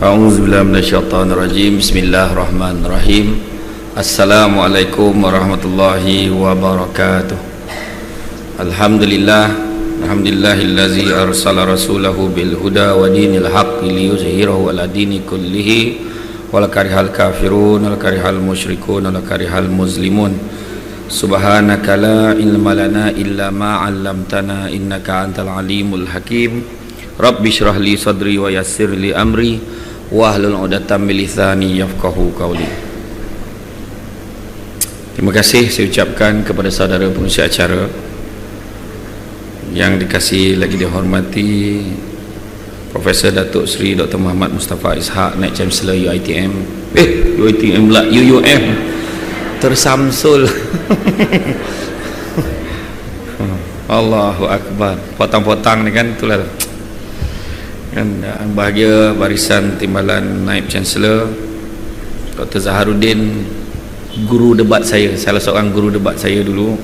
A'udzubillahi minasyaitonirrajim. Bismillahirrahmanirrahim. Assalamualaikum warahmatullahi wabarakatuh. Alhamdulillahillazi arsala rasulahu bil huda wa dinil haqqi liyuzhirahu ala dini kullihi wal karihal kafirun wal karihal musyrikun wal karihal muslimun. Subhanaka la ilma lana illa ma 'allamtana innaka antal alimul hakim. Rabbi shrah li sadri wa yassir li amri wahlul 'uqdatam min lisani yafqahu qawli. Terima kasih saya ucapkan kepada saudara pengurusi acara yang dikasihi lagi dihormati Profesor Datuk Seri Dr. Muhammad Mustafa Ishak, Naib Chancellor UiTM. UiTM pula, UUM tersamsul. Allahu Akbar. Potong-potong ni kan, itulah kan. Bahagia barisan timbalan Naib Chancellor Dr. Zaharuddin, guru debat saya, salah seorang guru debat saya dulu.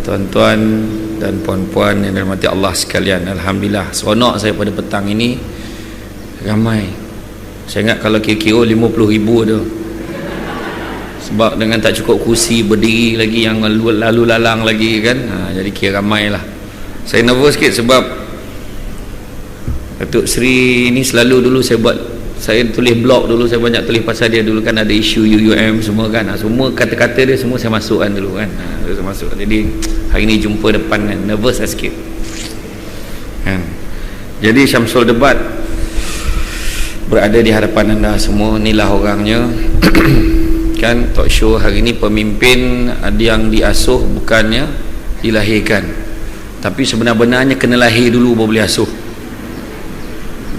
Tuan-tuan dan puan-puan yang dirahmati Allah sekalian, alhamdulillah seronok saya pada petang ini, ramai. Saya ingat kalau kira-kira 50,000 tu, sebab dengan tak cukup kursi berdiri lagi, yang lalu lalang lagi kan, jadi kira ramai lah. Saya nervous sikit sebab Datuk Seri ni selalu dulu saya tulis blog dulu, saya banyak tulis pasal dia dulu kan, ada isu UUM semua kan, semua kata-kata dia semua saya masukkan dulu kan, saya masuk. Jadi hari ni jumpa depan kan, nervous lah sikit kan. Jadi Syamsul Debat berada di hadapan anda semua, inilah orangnya. Kan talk show hari ni, pemimpin yang diasuh bukannya dilahirkan, tapi sebenar-benarnya kena lahir dulu baru boleh asuh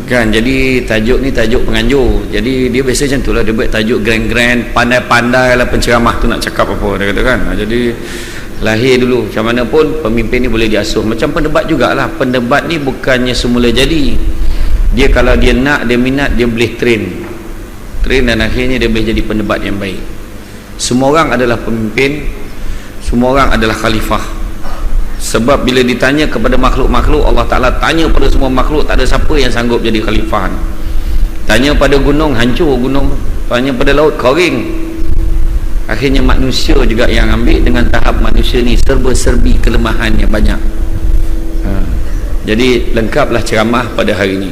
kan. Jadi tajuk ni tajuk penganjur, jadi dia biasa macam tu lah, dia buat tajuk grand-grand, pandai-pandai lah penceramah tu nak cakap apa, dia kata kan. Jadi lahir dulu, macam mana pun pemimpin ni boleh diasuh. Macam pendebat jugalah, pendebat ni bukannya semula jadi, dia kalau dia nak, dia minat, dia boleh train dan akhirnya dia boleh jadi pendebat yang baik. Semua orang adalah pemimpin, semua orang adalah khalifah. Sebab bila ditanya kepada makhluk-makhluk, Allah Ta'ala tanya pada semua makhluk, tak ada siapa yang sanggup jadi khalifah. Tanya pada gunung, hancur gunung. Tanya pada laut, kering. Akhirnya manusia juga yang ambil, dengan tahap manusia ni serba-serbi kelemahannya banyak. Jadi lengkaplah ceramah pada hari ini.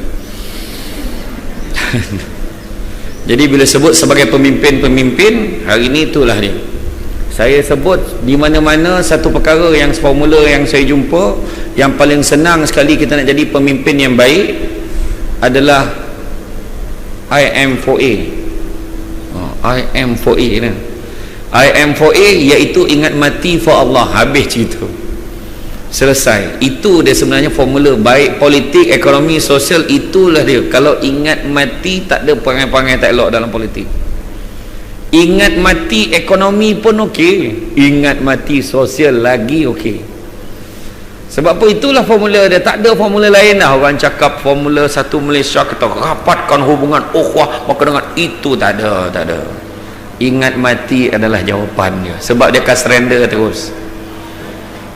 Jadi bila sebut sebagai pemimpin-pemimpin, hari ini itulah dia. Saya sebut di mana-mana satu perkara yang formula yang saya jumpa, yang paling senang sekali kita nak jadi pemimpin yang baik adalah IM4A. IM4A ni. IM4A iaitu ingat mati for Allah. Habis cerita, selesai. Itu dia sebenarnya formula baik politik, ekonomi, sosial, itulah dia. Kalau ingat mati, tak ada perangai-perangai tak elok dalam politik. Ingat mati ekonomi pun okey, ingat mati sosial lagi okey. Sebab apa, itulah formula dia, tak ada formula lain lah. Orang cakap formula satu Malaysia, kita rapatkan hubungan ukhuwah maka dengan itu, tak ada. Ingat mati adalah jawapannya, sebab dia akan surrender terus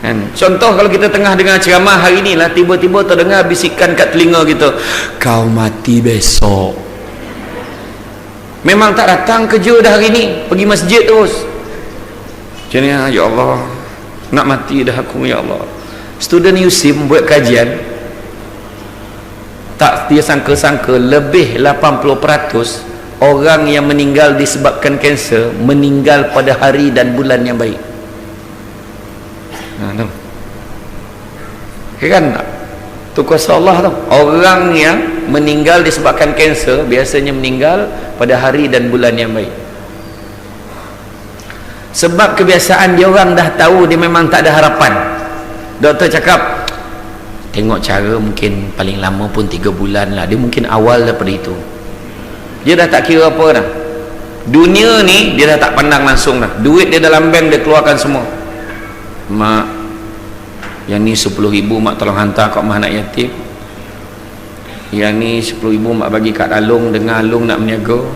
kan. Contoh kalau kita tengah dengar ceramah hari ni lah, tiba-tiba terdengar bisikan kat telinga kita, kau mati besok. Memang tak datang kerja dah hari ni, pergi masjid terus. Macam ni, ya Allah, nak mati dah aku, ya Allah. Student USIM buat kajian, tak dia sangka-sangka lebih 80% orang yang meninggal disebabkan kanser meninggal pada hari dan bulan yang baik. Kan tu kuasa Allah tu. Orang yang meninggal disebabkan kanser biasanya meninggal pada hari dan bulan yang baik. Sebab kebiasaan dia orang dah tahu dia memang tak ada harapan. Doktor cakap, tengok cara mungkin paling lama pun 3 bulan lah. Dia mungkin awal daripada itu. Dia dah tak kira apa dah. Dunia ni dia dah tak pandang langsung dah. Duit dia dalam bank dia keluarkan semua. Mak, yang ni 10,000 mak tolong hantar kat mak anak yatim. Yang ni 10,000 mak bagi kat Alung, dengar Alung nak berniaga.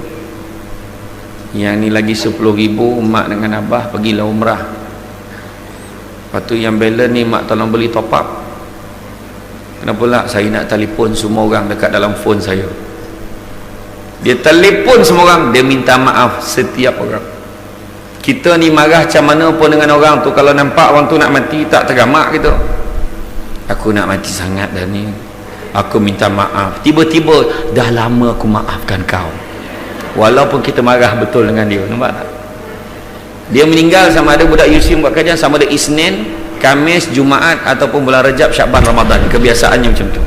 Yang ni lagi 10,000 mak dengan abah pergilah umrah. Lepas tu yang balance ni mak tolong beli top up. Kenapa pula? Saya nak telefon semua orang dekat dalam phone saya. Dia telefon semua orang, dia minta maaf setiap orang. Kita ni marah macam mana pun dengan orang tu, kalau nampak orang tu nak mati tak tergamak gitu. Aku nak mati sangat dah ni, aku minta maaf. Tiba-tiba dah lama aku maafkan kau. Walaupun kita marah betul dengan dia, nampak tak? Dia meninggal sama ada budak Yusim buat kajian sama ada Isnin, Khamis, Jumaat ataupun bulan Rajab, Syaban, Ramadan. Kebiasaannya macam tu.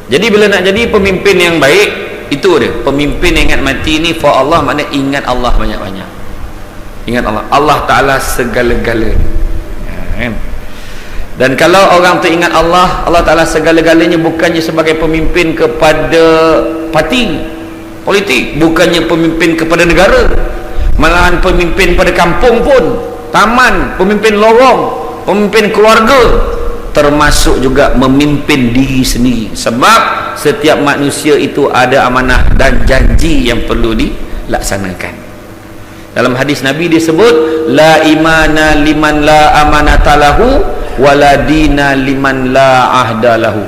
Jadi bila nak jadi pemimpin yang baik, itu dia, pemimpin yang ingat mati ni for Allah, maknanya ingat Allah banyak-banyak. Ingat Allah, Allah Ta'ala segala-galanya, kan? Dan kalau orang tu ingat Allah, Allah Ta'ala segala-galanya, bukannya sebagai pemimpin kepada parti politik, bukannya pemimpin kepada negara, malahan pemimpin pada kampung pun, taman, pemimpin lorong, pemimpin keluarga, termasuk juga memimpin diri sendiri. Sebab setiap manusia itu ada amanah dan janji yang perlu dilaksanakan. Dalam hadis Nabi disebut, la imana liman la amanata lahu wala dina liman la ahda lahu.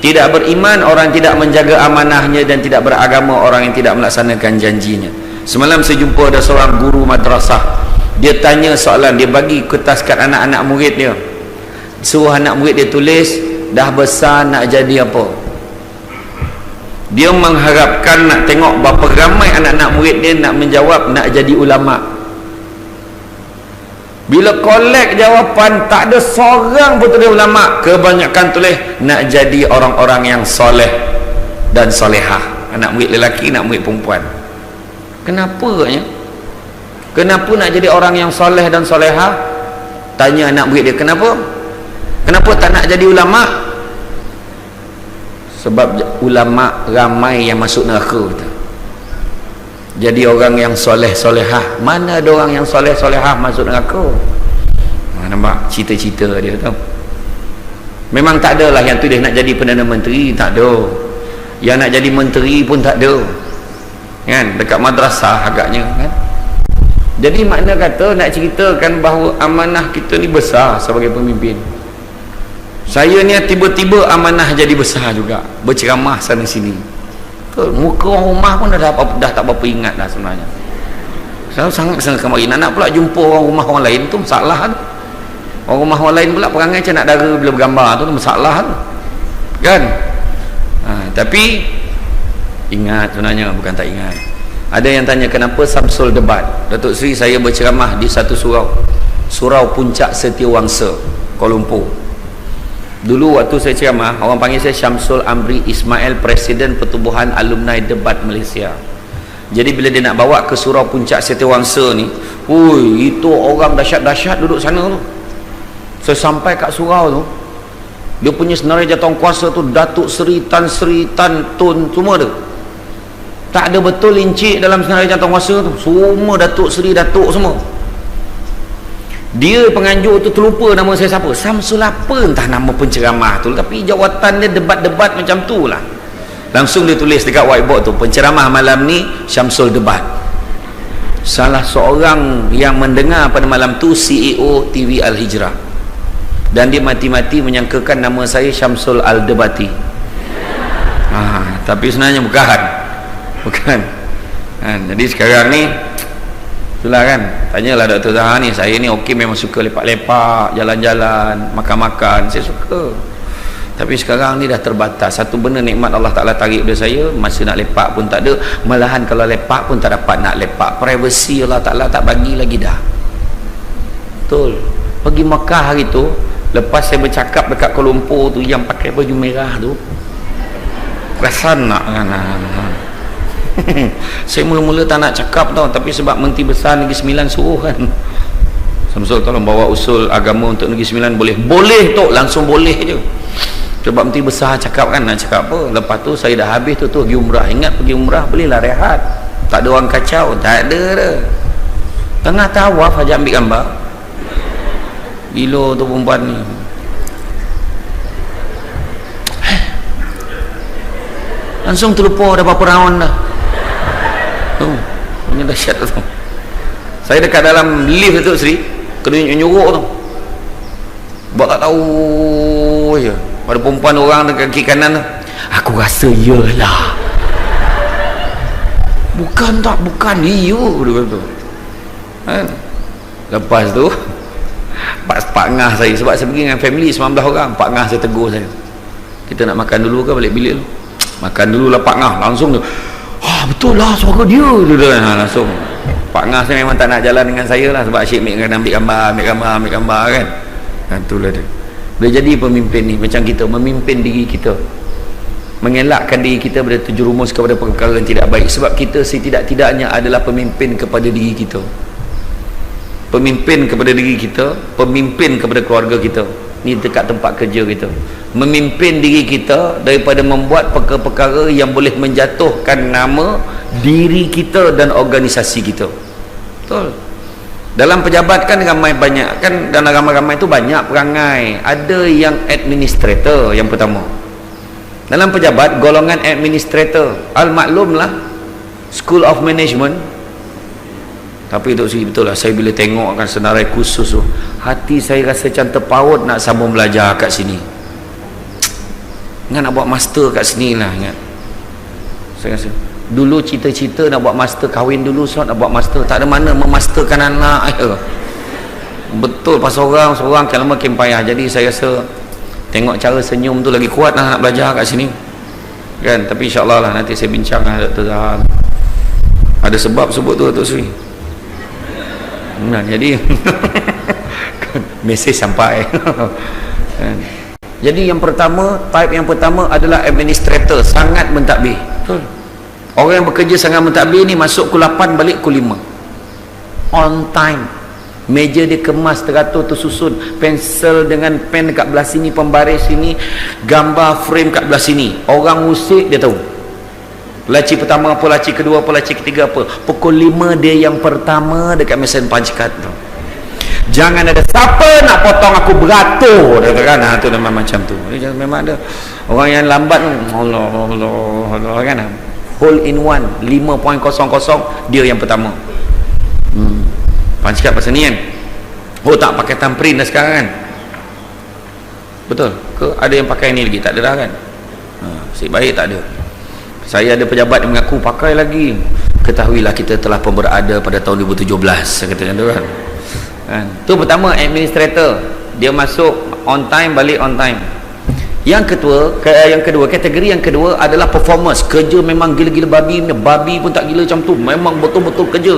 Tidak beriman orang tidak menjaga amanahnya, dan tidak beragama orang yang tidak melaksanakan janjinya. Semalam saya jumpa ada seorang guru madrasah, dia tanya soalan, dia bagi kertas kat anak-anak murid dia, suruh anak murid dia tulis, dah besar nak jadi apa. Dia mengharapkan nak tengok berapa ramai anak-anak murid dia nak menjawab nak jadi ulama. Bila kolek jawapan, tak ada seorang pun tulis ulama. Kebanyakan tulis nak jadi orang-orang yang soleh dan solehah. Anak murid lelaki, anak murid perempuan. Kenapa ya? Kenapa nak jadi orang yang soleh dan solehah? Tanya anak murid dia, kenapa? Kenapa tak nak jadi ulama? Sebab ulama ramai yang masuk neraka. Jadi orang yang soleh solehah, mana ada orang yang soleh solehah masuk neraka? Nampak cita-cita dia tu. Memang tak ada lah yang tulis nak jadi Perdana Menteri, tak ada. Yang nak jadi menteri pun tak ada, kan? Dekat madrasah agaknya, kan? Jadi makna kata nak ceritakan bahawa amanah kita ni besar sebagai pemimpin. Saya ni tiba-tiba amanah jadi besar juga, berceramah sana sini. Muka orang rumah pun dah tak berapa ingat dah sebenarnya. Saya sangat senang kemari. Nak pula jumpa orang rumah orang lain tu masalah tu. Orang rumah orang lain pula perangai macam nak dara bila bergambar tu masalah tu, kan? Tapi ingat sebenarnya, bukan tak ingat. Ada yang tanya kenapa Samsul debat. Datuk Seri, saya berceramah di satu surau Puncak Setiawangsa, Kuala Lumpur. Dulu waktu saya ceramah, orang panggil saya Syamsul Amri Ismail, Presiden Pertubuhan Alumni Debat Malaysia. Jadi bila dia nak bawa ke surau Puncak Setiawangsa ni, itu orang dahsyat-dahsyat duduk sana tu. Saya sampai kat surau tu, dia punya senarai jatuh kuasa tu, Datuk Seri, Tan Sri, Tan Tun, semua tu. Tak ada betul lincik dalam senarai jatuh kuasa tu, semua Datuk Seri, Datuk semua. Dia penganjur tu terlupa nama saya siapa, Samsul apa entah nama penceramah tu, tapi jawatan dia debat-debat macam tu lah. Langsung dia tulis dekat whiteboard tu, penceramah malam ni Syamsul debat. Salah seorang yang mendengar pada malam tu CEO TV Al-Hijrah, dan dia mati-mati menyangkakan nama saya Syamsul Al-Debati. Tapi sebenarnya bukan. Jadi sekarang ni itulah, kan? Tanyalah Dr. Zahar ni, saya ni okey, memang suka lepak-lepak, jalan-jalan, makan-makan, saya suka. Tapi sekarang ni dah terbatas. Satu benda nikmat Allah Ta'ala tarik pada saya, masa nak lepak pun tak ada. Malahan kalau lepak pun tak dapat nak lepak. Privacy Allah Ta'ala tak bagi lagi dah. Betul. Pergi Mekah hari tu, lepas saya bercakap dekat Kuala Lumpur tu, yang pakai baju merah tu, perasan nak kan? Saya mula-mula tak nak cakap tau, tapi sebab Menteri Besar Negeri Sembilan suruh, kan, Samsul tolong bawa usul agama untuk Negeri Sembilan, boleh tu, langsung boleh je. Sebab Menteri Besar cakap, kan, nak cakap apa. Lepas tu saya dah habis tu pergi umrah. Ingat pergi umrah bolehlah rehat, tak ada orang kacau, tak ada dah. Tengah tawaf aja ambil gambar. Gila tu perempuan ni. Langsung terlupa dah berapa round dah. Ini dahsyat tu. Saya dekat dalam lift tu Sri, kena nyuruk tu, buat tak tahu je. Ada perempuan orang dekat kiri kanan tu, Aku rasa iyalah. Bukan tak, bukan dia, dia kata. Kan? Lepas tu Pak Ngah saya, sebab saya pergi dengan family 19 orang, Pak Ngah saya tegur saya, kita nak makan dulu ke balik bilik tu? Makan dulu lah Pak Ngah. Langsung tu, betul lah suara dia, langsung. Pak Ngah saya memang tak nak jalan dengan saya lah, sebab asyik ambil gambar kan. Itulah dia. Boleh jadi pemimpin ni macam kita memimpin diri kita, mengelakkan diri kita pada terjerumus kepada perkara yang tidak baik, sebab kita setidak-tidaknya adalah pemimpin kepada diri kita, pemimpin kepada diri kita, pemimpin kepada keluarga kita, ni dekat tempat kerja kita, memimpin diri kita daripada membuat perkara-perkara yang boleh menjatuhkan nama diri kita dan organisasi kita. Betul. Dalam pejabat kan ramai banyak kan, dan ramai-ramai itu banyak perangai. Ada yang administrator yang pertama. Dalam pejabat golongan administrator, al-maklumlah School of Management. Tapi Dok Sri, betul lah, saya bila tengok kan senarai khusus tu, hati saya rasa macam terpaut nak sambung belajar kat sini. Ingat nak buat master kat sini lah, ingat. Saya rasa dulu cita-cita nak buat master, kahwin dulu nak buat master, tak ada mana memasterkan anak ya. Betul, pasal orang kan lama makin payah. Jadi saya rasa tengok cara senyum tu lagi kuat lah nak belajar kat sini kan. Tapi insyaAllah lah nanti saya bincang dengan Dr. Zahar, ada sebab sebut tu Dr. Sri. Nah, jadi mesej sampai. Jadi yang pertama, type yang pertama adalah administrator, sangat mentadbir. Betul. Orang yang bekerja sangat mentadbir ni masuk pukul 8 balik pukul 5 on time. Meja dia kemas teratur tersusun, pensel dengan pen dekat belah sini, pembaris sini, gambar frame kat belah sini. Orang musik dia tahu laci pertama apa, laci kedua apa, laci ketiga apa. Pukul 5 dia yang pertama dekat mesin punch card tu. Jangan ada siapa nak potong aku beratur, dia kata kan. Tu memang macam tu. Dia memang ada orang yang lambat, Allah kan. Hole in one 5.00 dia yang pertama. Punch card pasal ni kan. Tak pakai thumbprint dah sekarang kan. Betul ke? Ada yang pakai ni lagi? Tak ada dah kan. Nasib baik tak ada. Saya ada pejabat yang mengaku pakai lagi. Ketahuilah kita telah pun berada pada tahun 2017, saya kata macam tu kan. Tu pertama, administrator, dia masuk on time, balik on time. Yang kedua, kategori yang kedua adalah performance. Kerja memang gila-gila babi pun tak gila macam tu, memang betul-betul kerja.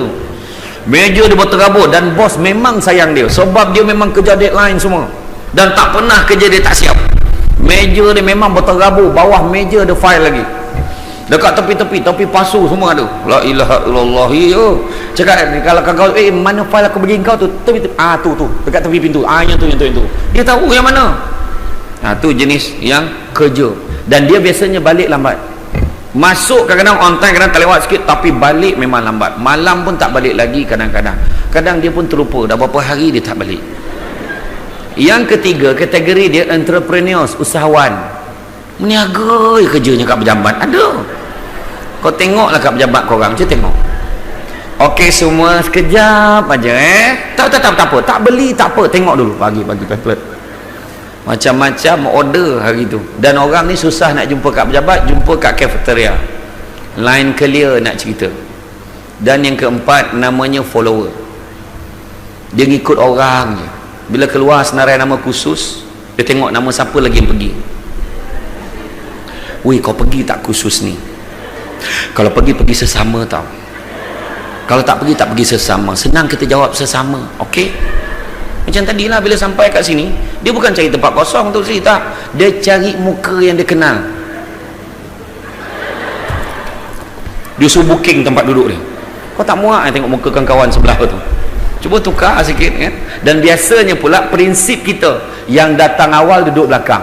Meja dia berterabur, dan bos memang sayang dia sebab dia memang kerja deadline semua, dan tak pernah kerja dia tak siap. Meja dia memang berterabur, bawah meja ada file lagi, dekat tepi pasu semua ada. La ilaha illallah. Cakap kalau kau mana file aku bagi kau tu, tu dekat tepi pintu, yang tu dia tahu yang mana. Tu jenis yang kerja, dan dia biasanya balik lambat. Masuk kadang-kadang on time, kadang tak lewat sikit, tapi balik memang lambat. Malam pun tak balik lagi kadang-kadang. Kadang dia pun terlupa, dah berapa hari dia tak balik. Yang ketiga, kategori dia entrepreneurs, usahawan. Meniaga kerjanya kat pejabat. Ada. Kau tengoklah kat pejabat korang, cuba tengok. Okey semua, sekejap aja Tak apa. Tak beli tak apa, tengok dulu. Bagi pamphlet. Macam-macam order hari tu. Dan orang ni susah nak jumpa kat pejabat, jumpa kat cafeteria. Line clear nak cerita. Dan yang keempat, namanya follower. Dia ngikut orang je. Bila keluar senarai nama khusus, dia tengok nama siapa lagi yang pergi. Weh, kau pergi tak khusus ni? Kalau pergi sesama tau. Kalau tak pergi sesama. Senang kita jawab sesama. Okey? Macam tadilah bila sampai kat sini, dia bukan cari tempat kosong tu sih, tak. Dia cari muka yang dia kenal. Dia suruh booking tempat duduk dia. Kau tak muak tengok muka kawan-kawan sebelah tu. Cuba tukar sikit kan. Dan biasanya pula prinsip kita, yang datang awal duduk belakang,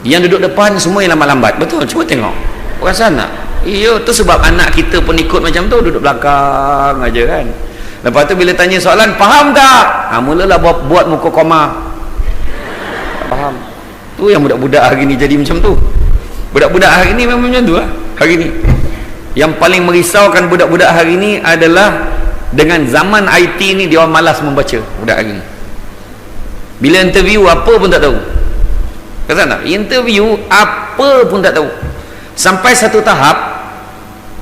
yang duduk depan semua yang lambat-lambat. Betul? Cuba tengok. Perasan tak? Iya, tu sebab anak kita pun ikut macam tu, duduk belakang aja kan. Lepas tu bila tanya soalan, faham tak? Mulalah buat muka koma. Tak faham. Tu yang budak-budak hari ni jadi macam tu. Budak-budak hari ni memang macam tu lah. Hari ni yang paling merisaukan budak-budak hari ni adalah dengan zaman IT ni, dia orang malas membaca budak hari ni. Bila interview apa pun tak tahu. Kata tak? Interview apa apa pun tak tahu. Sampai satu tahap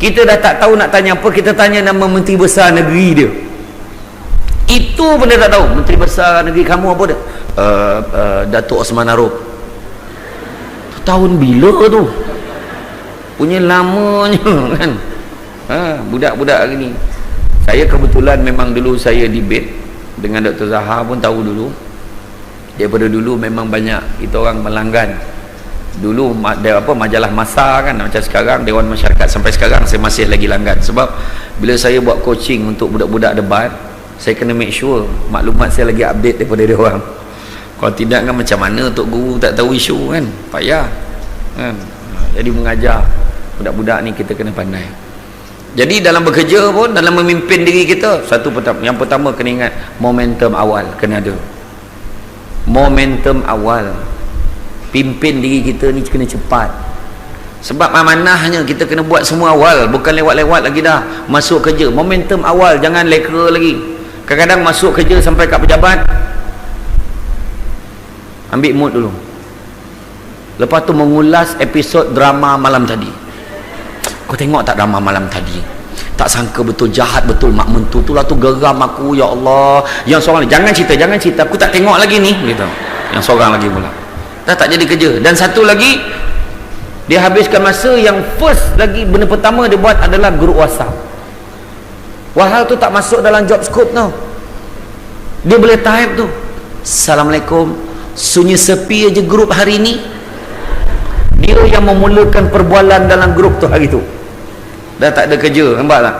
kita dah tak tahu nak tanya apa, kita tanya nama menteri besar negeri dia. Itu pun dia tak tahu. Menteri besar negeri kamu apa dia? Datuk Osman Arop. Tahun bila tu? Punya lamanya kan. Budak-budak hari ni. Saya kebetulan memang dulu saya debate dengan Dr. Zahar pun tahu dulu. Daripada dulu memang banyak kita orang melanggan. Dulu majalah Masa kan, macam sekarang Dewan Masyarakat, sampai sekarang saya masih lagi langgan. Sebab bila saya buat coaching untuk budak-budak debat, saya kena make sure maklumat saya lagi update daripada dia orang. Kalau tidak kan macam mana Tok Guru tak tahu isu kan, payah kan. Jadi mengajar budak-budak ni kita kena pandai. Jadi dalam bekerja pun, dalam memimpin diri kita, yang pertama kena ingat momentum awal kena ada. Momentum awal, pimpin diri kita ni kena cepat. Sebab amanahnya kita kena buat semua awal, bukan lewat-lewat lagi dah masuk kerja. Momentum awal, jangan leka lagi. Kadang-kadang masuk kerja sampai kat pejabat, ambil mood dulu, lepas tu mengulas episod drama malam tadi. Kau tengok tak drama malam tadi? Tak sangka betul, jahat betul mak mentu tu lah, tu geram aku, ya Allah. Yang seorang jangan cerita, aku tak tengok lagi ni gitu. Yang seorang lagi pula dah tak jadi kerja. Dan satu lagi, dia habiskan masa yang first lagi, benda pertama dia buat adalah grup WhatsApp. Wahal tu tak masuk dalam job scope tau. Dia boleh type tu, Assalamualaikum, sunyi sepi aja grup hari ni. Dia yang memulakan perbualan dalam grup tu hari tu. Dah tak ada kerja, nampak tak?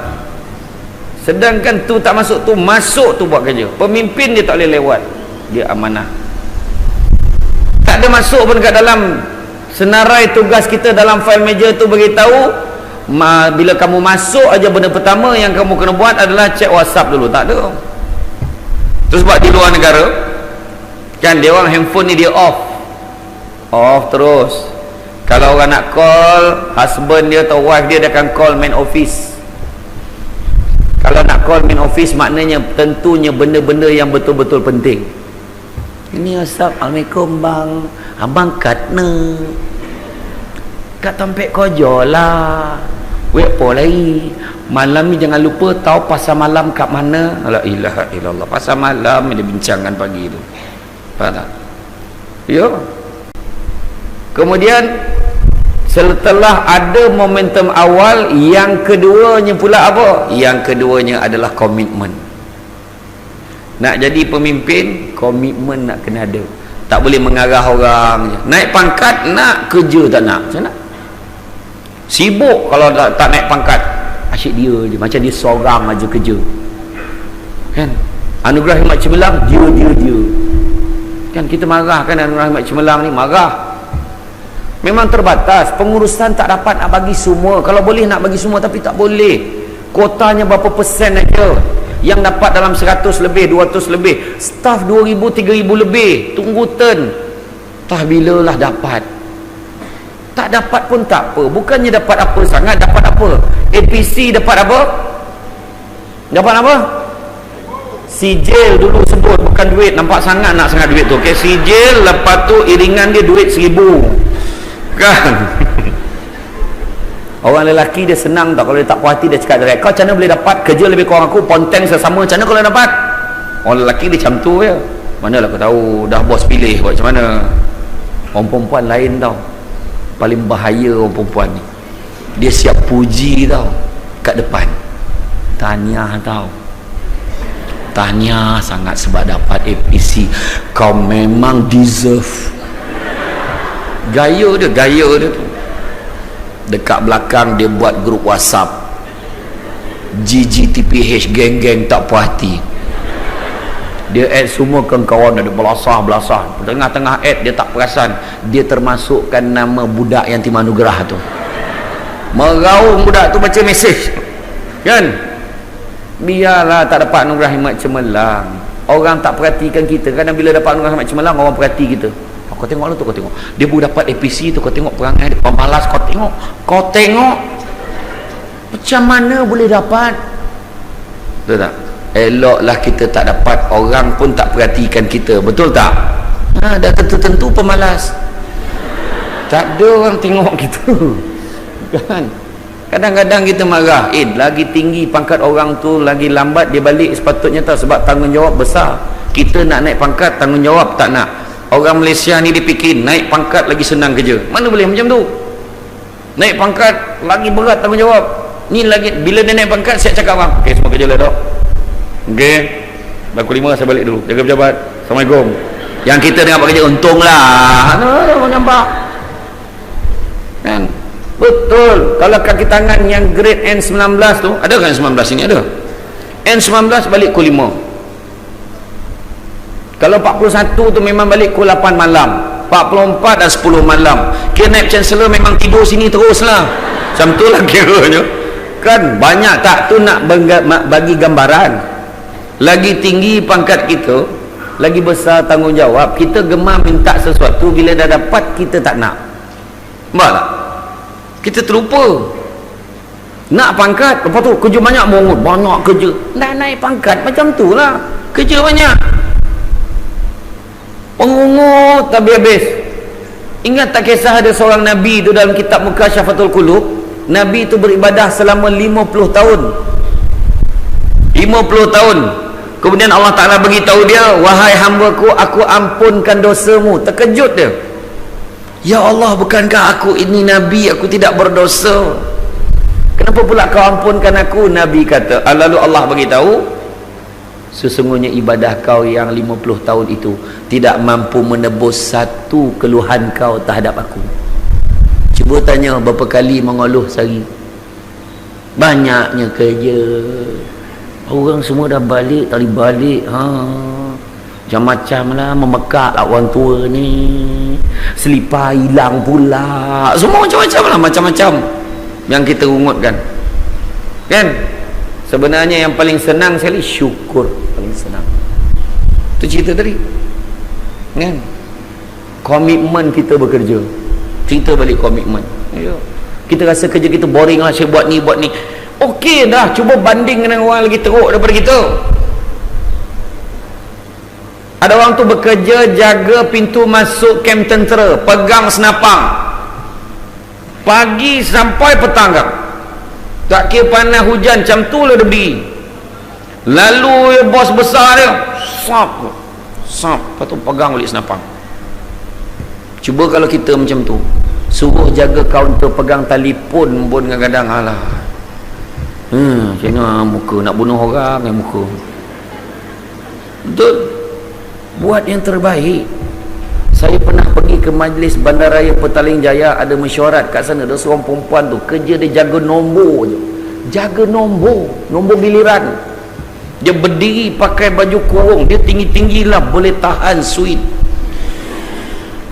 Sedangkan tu tak masuk, tu masuk tu buat kerja. Pemimpin dia tak boleh lewat, dia amanah. Tak ada masuk pun kat dalam senarai tugas kita dalam file meja tu, beritahu bila kamu masuk aja benda pertama yang kamu kena buat adalah cek WhatsApp dulu. Tak ada. Terus buat di luar negara kan, dia orang handphone ni dia off terus. Kalau orang nak call husband dia atau wife dia akan call main office. Kalau nak call main office, maknanya tentunya benda-benda yang betul-betul penting. Ini Assalamualaikum bang, abang kat ne kat tampek kojo lah, wek po lagi malam ni, jangan lupa tahu pasal malam kat mana. La ilaha illallah, pasal malam dia bincangkan pagi tu, faham tak? Ya. Kemudian setelah ada momentum awal, yang keduanya pula apa? Yang keduanya adalah komitmen. Nak jadi pemimpin, komitmen nak kena ada. Tak boleh mengarah orang je. Naik pangkat nak, kerja tak nak. Macam nak? Sibuk kalau tak naik pangkat, asyik dia je, macam dia seorang aja kerja kan. Anugerah Khidmat Cemerlang, dia kan. Kita marah kan, Anugerah Khidmat Cemerlang ni marah. Memang terbatas, pengurusan tak dapat nak bagi semua. Kalau boleh nak bagi semua, tapi tak boleh. Kotanya berapa persen aja yang dapat dalam 100 lebih, 200 lebih. Staff 2,000, 3,000 lebih. Tunggu turn. Tah bilalah dapat. Tak dapat pun tak apa. Bukannya dapat apa sangat, dapat apa? APC dapat apa? Dapat apa? Sijil dulu sebut, bukan duit. Nampak sangat nak sangat duit tu. Okay, sijil, lepas tu iringan dia duit 1,000 kan. Orang lelaki dia senang tak, kalau dia tak puas hati dia cakap direct, kau macam mana boleh dapat kerja lebih kurang aku, ponteng sesama, macam mana kau boleh dapat? Orang lelaki dia macam tu je. Manalah aku tahu, dah bos pilih buat macam mana. Orang perempuan lain tau, paling bahaya orang perempuan ni, dia siap puji tau kat depan. Tahniah tau, tahniah sangat sebab dapat APC, kau memang deserve. Gaya dia tu. Dekat belakang dia buat grup WhatsApp, GGTPH, geng-geng tak puas hati. Dia add semua kawan-kawan, ada belasah. Tengah-tengah add dia tak perasan, dia termasukkan nama budak yang Tim Anugerah tu. Meraung budak tu baca mesej kan. Biarlah tak dapat Anugerah Khidmat Cemerlang, orang tak perhatikan kita. Kadang bila dapat Anugerah Khidmat Cemerlang, orang perhati kita. Kau tengok lah tu, kau tengok dia baru dapat APC tu, kau tengok perangai dia pemalas, kau tengok macam mana boleh dapat. Betul tak? Eloklah kita tak dapat, orang pun tak perhatikan kita, betul tak? Dah tentu-tentu pemalas Tak ada orang tengok kita. Kan? Kadang-kadang kita marah, lagi tinggi pangkat orang tu, lagi lambat dia balik sepatutnya tak, sebab tanggungjawab besar. Kita nak naik pangkat, tanggungjawab tak nak. Orang Malaysia ni dipikir naik pangkat lagi senang kerja. Mana boleh macam tu? Naik pangkat lagi berat tanggungjawab. Ni lagi, bila dia naik pangkat siap cakap bang, okey semua kerja lah dok. Okey, pukul 5 saya balik dulu, jaga pejabat, Assalamualaikum. Yang kita dengar kerja untunglah. Nampak kan? Betul. Kalau kaki tangan yang grade N19 tu, ada kan N19 ini? Ada. N19 balik pukul 5. Kalau 41 tu memang balik pukul 8 malam. 44 dan 10 malam. Kira naib chancellor memang tidur sini terus lah. Macam tu lah kiranya. Kan banyak tak tu nak bagi gambaran. Lagi tinggi pangkat kita, lagi besar tanggungjawab. Kita gemar minta sesuatu, bila dah dapat kita tak nak. Nampak tak? Kita terlupa nak pangkat, lepas tu kerja banyak, mongut banyak kerja, dah naik pangkat macam tu lah, kerja banyak, pengungut tak habis. Ingat tak kisah ada seorang Nabi tu dalam kitab Mukasyafatul Qulub? Nabi tu beribadah selama 50 tahun. 50 tahun. Kemudian Allah Ta'ala beritahu dia, wahai hamba-Ku, aku ampunkan dosamu. Terkejut dia. Ya Allah, bukankah aku ini Nabi, aku tidak berdosa? Kenapa pula kau ampunkan aku? Nabi kata, lalu Allah beritahu, sesungguhnya ibadah kau yang 50 tahun itu tidak mampu menebus satu keluhan kau terhadap aku. Cuba tanya berapa kali mengeluh sehari? Banyaknya kerja. Orang semua dah balik, tak balik. Macam-macam lah, memekak lah orang tua ni, selipar hilang pula, semua macam-macam lah, macam-macam yang kita rungutkan. Kan? Sebenarnya yang paling senang sekali syukur, paling senang. Itu cerita tadi. Kan? Komitmen kita bekerja. Cerita balik komitmen. Kita rasa kerja kita boring lah, saya buat ni, buat ni. Okey dah, cuba banding dengan orang lagi teruk daripada kita. Ada orang tu bekerja jaga pintu masuk kem tentera, pegang senapang pagi sampai petang kan? Tak kira panas hujan, macam tu lah dia berdiri. Lalu bos besar dia sap, lepas tu pegang balik senapang. Cuba kalau kita macam tu, suruh jaga kaunter, pegang telefon pun kadang-kadang alah, macam mana muka nak bunuh orang yang muka. Betul. Buat yang terbaik. Saya pernah pergi ke majlis Bandaraya Petaling Jaya, ada mesyuarat kat sana, ada seorang perempuan tu kerja dia jaga nombor je, jaga nombor giliran. Dia berdiri pakai baju kurung, dia tinggi-tinggi lah, boleh tahan sweet.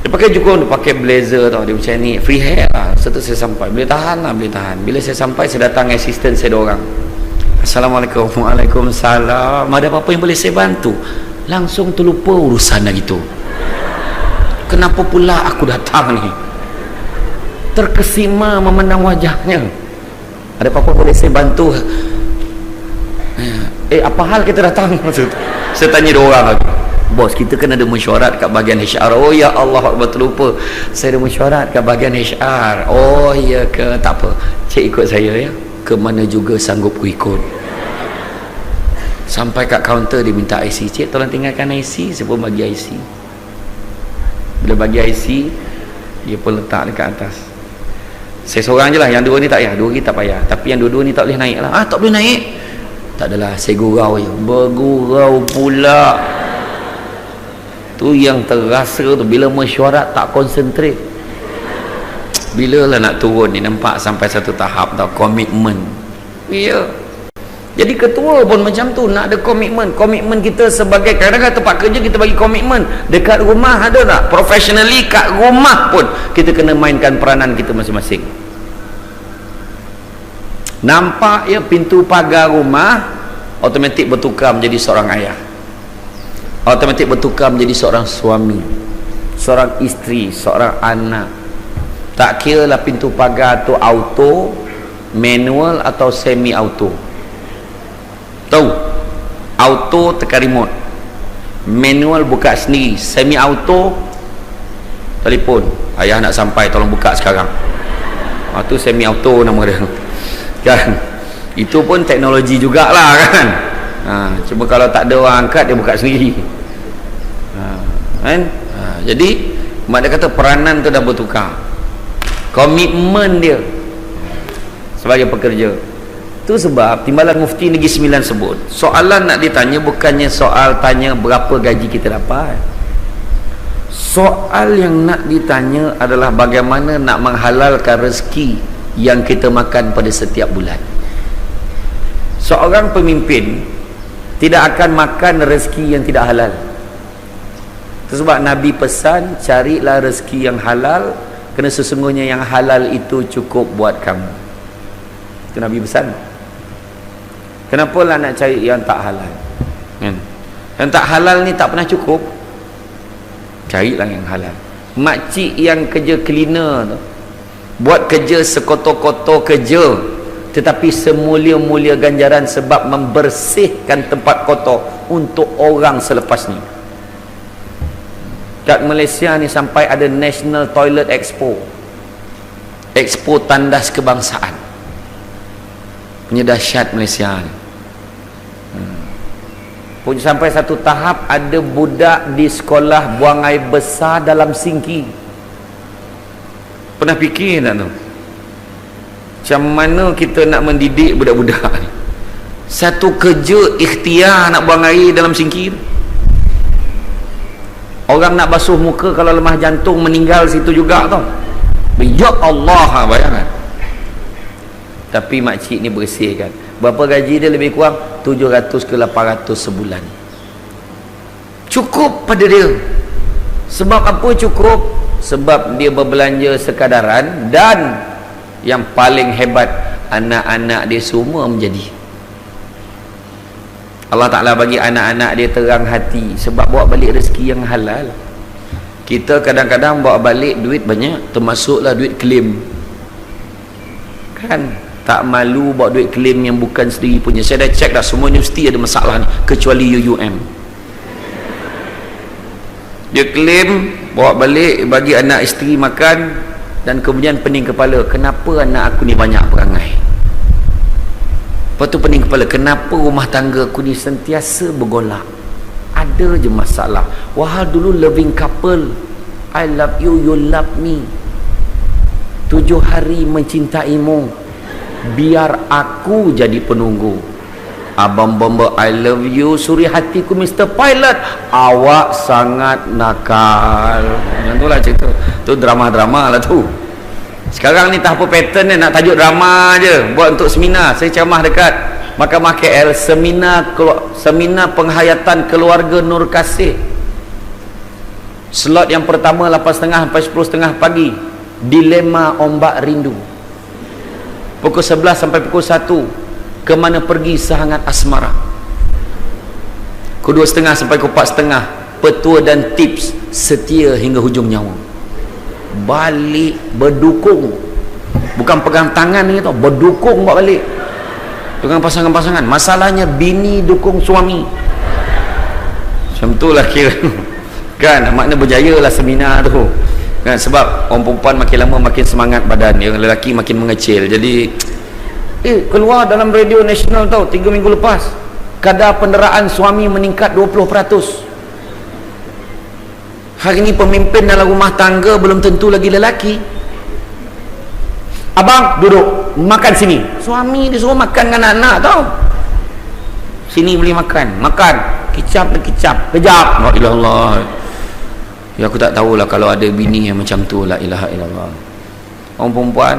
Dia pakai baju kurung, dia pakai blazer tau, dia macam ni, free hair lah. Setelah saya sampai, boleh tahan lah, boleh tahan. Bila saya sampai, saya datang assistant saya, ada orang, Assalamualaikum. Waalaikumsalam. Ada apa-apa yang boleh saya bantu? Langsung terlupa urusan dah gitu. Kenapa pula aku datang ni? Terkesima memandang wajahnya. Ada apa-apa boleh saya bantu? Apa hal kita datang? Saya tanya dua orang lagi. Bos, kita kan ada mesyuarat kat bahagian HR. Oh ya Allah, betul lupa, saya ada mesyuarat kat bahagian HR. Oh ya ke? Tak apa, cik ikut saya ya, ke mana juga sanggup ku ikut. Sampai kat kaunter dia minta IC. Cik tolong tinggalkan IC. Saya pun bagi IC. Bila bagi IC, dia pun letak dekat atas. Saya seorang je lah, yang dua ni tak payah, dua ni tak payah, tapi yang dua-dua ni tak boleh naik lah. Tak boleh naik? Tak adalah, saya gurau je. Bergurau pula. Tu yang terasa tu, bila mesyuarat tak konsentrate. Bila lah nak turun ni, nampak sampai satu tahap tau, komitmen. Ya. Jadi ketua pun macam tu, nak ada komitmen. Komitmen kita sebagai, kadang-kadang tempat kerja kita bagi komitmen. Dekat rumah ada tak? Professionally kat rumah pun kita kena mainkan peranan kita masing-masing. Nampak ya, pintu pagar rumah automatik bertukar menjadi seorang ayah, automatik bertukar menjadi seorang suami, seorang isteri, seorang anak. Tak kira lah pintu pagar tu auto, manual atau semi auto. Tahu? Auto tekan remote, manual buka sendiri, semi auto telefon, ayah nak sampai, tolong buka sekarang. Tu semi auto nama dia kan. Itu pun teknologi jugalah kan. Cuma kalau tak ada orang angkat, dia buka sendiri. Kan? Jadi mak dia kata peranan tu dah bertukar, komitmen dia sebagai pekerja. Tu sebab Timbalan Mufti Negeri Sembilan sebut, soalan nak ditanya bukannya soal tanya berapa gaji kita dapat. Soal yang nak ditanya adalah bagaimana nak menghalalkan rezeki yang kita makan pada setiap bulan. Seorang pemimpin tidak akan makan rezeki yang tidak halal. Itu sebab Nabi pesan, carilah rezeki yang halal, kerana sesungguhnya yang halal itu cukup buat kamu. Itu Nabi pesan. Kenapa lah nak cari yang tak halal? Yang tak halal ni tak pernah cukup. Carilah yang halal. Makcik yang kerja cleaner tu, buat kerja sekotor-kotor kerja, tetapi semulia-mulia ganjaran sebab membersihkan tempat kotor untuk orang selepas ni. Kat Malaysia ni sampai ada National Toilet Expo, Expo tandas kebangsaan. Punya dahsyat Malaysia ni. Pun sampai satu tahap ada budak di sekolah buang air besar dalam sinki. Pernah fikir tak tu? Macam mana kita nak mendidik budak-budak ni? Satu kerja ikhtiar nak buang air dalam sinki tu. Orang nak basuh muka kalau lemah jantung meninggal situ juga tau. Ya Allah, bayangkan. Tapi makcik ni bersihkan. Berapa gaji dia lebih kurang? 700 ke 800 sebulan. Cukup pada dia. Sebab apa cukup? Sebab dia berbelanja sekadaran, dan yang paling hebat, anak-anak dia semua menjadi. Allah Ta'ala bagi anak-anak dia terang hati sebab bawa balik rezeki yang halal. Kita kadang-kadang bawa balik duit banyak, termasuklah duit klaim kan. Tak malu bawa duit klaim yang bukan sendiri punya. Saya dah cek dah, semua universiti ada masalah ni kecuali UUM. Dia klaim bawa balik bagi anak isteri makan, dan kemudian pening kepala, kenapa anak aku ni banyak perangai. Lepas tu pening kepala, kenapa rumah tangga aku ni sentiasa bergolak, ada je masalah. Wah, dulu loving couple, I love you, you love me, 7 hari mencintaimu, biar aku jadi penunggu. Abang Bomba, I love you, suri hatiku Mr. Pilot, awak sangat nakal. Yang tu lah cerita. Tu drama-drama lah tu. Sekarang ni tak apa pattern ni, nak tajuk drama je, buat untuk seminar. Saya ceramah dekat Mahkamah KL, seminar penghayatan keluarga Nur Kasih. Slot yang pertama 8.30 sampai 10.30 pagi, dilema ombak rindu. Pukul 11 sampai pukul 1, kemana pergi sehangat asmara. Pukul 2.30 sampai pukul 4.30, petua dan tips setia hingga hujung nyawa. Balik berdukung, bukan pegang tangan ni tau, berdukung buat balik dengan pasangan-pasangan. Masalahnya bini dukung suami, macam tu lah kira kan. Makna berjaya lah seminar tu kan, sebab orang perempuan makin lama makin semangat badan, yang lelaki makin mengecil. Jadi keluar dalam radio nasional tau 3 minggu lepas, kadar penderaan suami meningkat 20%. Hari ni pemimpin dalam rumah tangga belum tentu lagi lelaki. Abang duduk makan sini, suami disuruh makan dengan anak-anak tau. Sini boleh makan, kicap dan kicap, kejap, la ilaha illallah. Ya, aku tak tahulah kalau ada bini yang macam tu, la ilaha illallah. Orang perempuan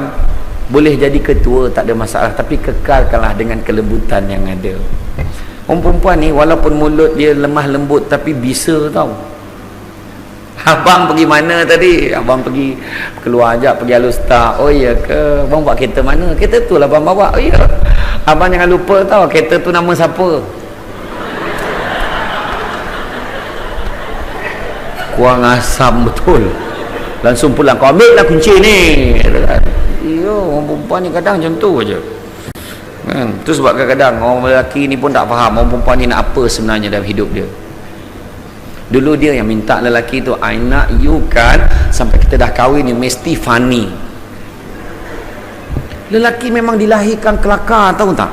boleh jadi ketua tak ada masalah, tapi kekalkanlah dengan kelembutan yang ada. Orang perempuan ni walaupun mulut dia lemah lembut tapi bisa tau. Abang pergi mana tadi? Abang pergi keluar ajak pergi Alustar. Oh iya ke? Abang bawa kereta mana? Kereta tu lah abang bawa. Oh iya. Abang jangan lupa tau, kereta tu nama siapa? Kuang asam betul. Langsung pulang, kau ambil lah kunci ni. Iya, orang perempuan ni kadang macam tu aja. Kan? Tu sebab kadang-kadang orang lelaki ni pun tak faham orang perempuan ni nak apa sebenarnya dalam hidup dia. Dulu dia yang minta lelaki tu, I nak you kan sampai kita dah kahwin ni mesti funny. Lelaki memang dilahirkan kelakar, tahu tak?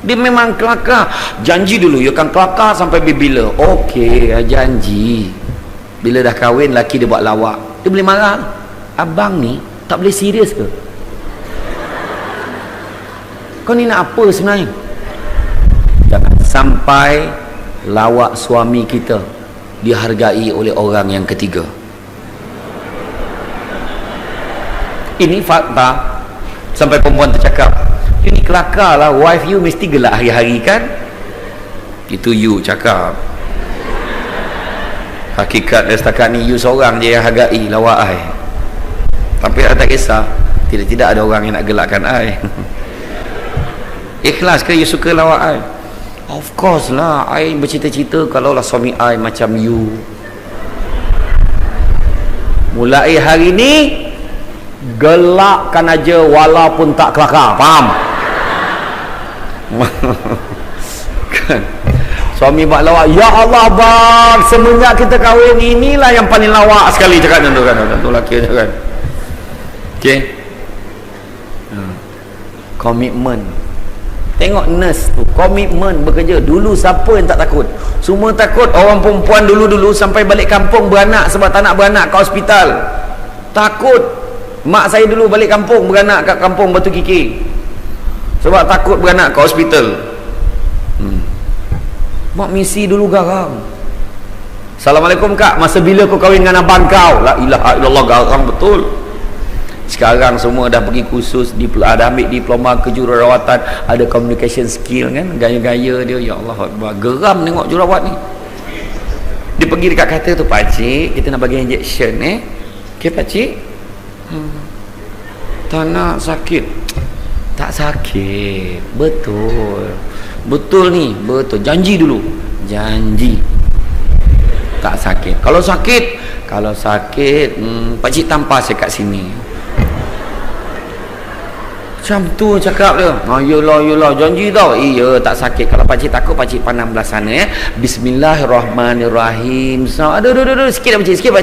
Dia memang kelakar. Janji dulu you akan kelakar sampai bila. Okey, janji. Bila dah kahwin lelaki dia buat lawak, dia boleh marah. Abang ni tak boleh serius ke? Kau ni nak apa sebenarnya? Jangan sampai lawak suami kita dihargai oleh orang yang ketiga. Ini fakta. Sampai perempuan tercakap, you ni kelakar lah, wife you mesti gelak hari-hari kan? Itu you cakap. Hakikat dan setakat ni you seorang je yang hargai lawak I. Tapi I tak kisah, tidak-tidak ada orang yang nak gelakkan I. Ikhlas ke you suka lawak I? Of course lah, I bercita-cita kalau lah suami I macam you. Mulai hari ni gelakkan aja walaupun tak kelakar, faham? Kan suami buat lawak, ya Allah bang, semenjak kita kahwin inilah yang paling lawak sekali, cakap macam tu kan, tu lelaki kan. Okey, komitmen. Tengok nurse tu, komitmen bekerja. Dulu siapa yang tak takut? Semua takut. Orang perempuan dulu-dulu sampai balik kampung beranak sebab tak nak beranak kat hospital. Takut. Mak saya dulu balik kampung beranak kat kampung Batu Kiki sebab takut beranak kat hospital. Mak misi dulu garang. Assalamualaikum kak, masa bila kau kahwin dengan abang kau? La ilaha illallah, garang betul. Sekarang semua dah pergi kursus, dah ambil diploma kejururawatan, ada communication skill kan, gaya-gaya dia. Ya Allah, geram tengok jururawat ni. Dia pergi dekat katil tu, pakcik kita nak bagi injection okey pakcik. Tak nak, sakit. Tak sakit, betul ni, betul. Janji dulu, janji tak sakit. Kalau sakit pakcik tampar saya kat sini. Macam tu cakap dia. Yelah janji tau. Iya tak sakit. Kalau pakcik takut, pakcik pandang belah sana Bismillahirrahmanirrahim. Aduh sikit pakcik.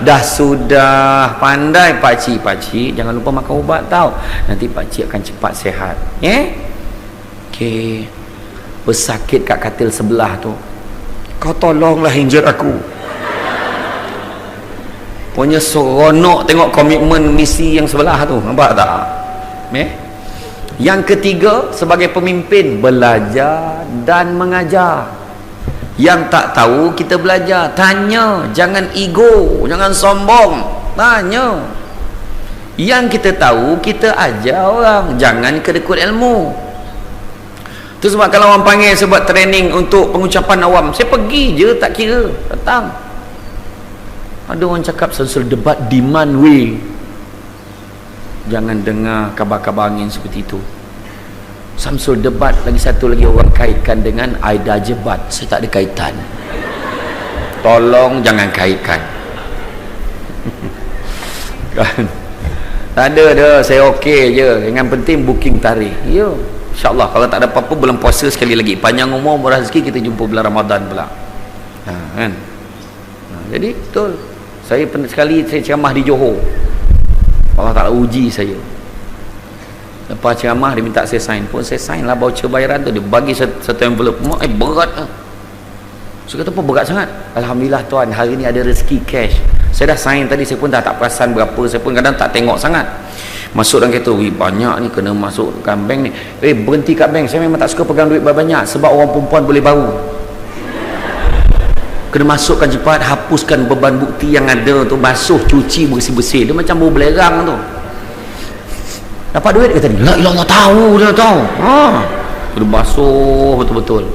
Dah sudah pandai pakcik. Jangan lupa makan ubat tau. Nanti pakcik akan cepat sihat. Okey. Bersakit kat katil sebelah tu. Kau tolonglah injek aku. Punya seronok tengok komitmen misi yang sebelah tu. Nampak tak? Yang ketiga, sebagai pemimpin, belajar dan mengajar. Yang tak tahu kita belajar, tanya, jangan ego, jangan sombong, tanya. Yang kita tahu kita ajar orang, jangan kedekut ilmu. Tu sebab kalau orang panggil sebab training untuk pengucapan awam, saya pergi je, tak kira, datang. Ada orang cakap sensor debat demand way. Jangan dengar kabar-kabar angin seperti itu. Samsul debat, lagi satu lagi orang kaitkan dengan Aida Jebat. Saya tak ada kaitan. Tolong jangan kaitkan. Kan? Tak ada dah, saya okey je. Yang penting booking tarikh. Ya, insya-Allah kalau tak ada apa-apa bulan puasa sekali lagi. Panjang umur, murah rezeki, kita jumpa bulan Ramadan pula. Kan? Jadi betul. Saya pernah sekali saya ceramah di Johor. Allah Ta'ala uji saya. Lepas ceramah dia minta saya sign pun, saya sign lah voucher bayaran tu. Dia bagi satu envelope. Berat lah. Saya kata apa berat sangat? Alhamdulillah tuan, hari ni ada rezeki cash. Saya dah sign tadi, saya pun dah tak perasan berapa. Saya pun kadang tak tengok sangat. Masuk dalam kereta, banyak ni kena masukkan bank ni. Berhenti kat bank. Saya memang tak suka pegang duit banyak sebab orang perempuan boleh baru. Kena masukkan cepat, hapuskan beban bukti yang ada tu, basuh, cuci, bersih-bersih. Dia macam bau belerang tu. Dapat duit kata ni, la ilallah, tahu dia tahu. Dia basuh betul-betul.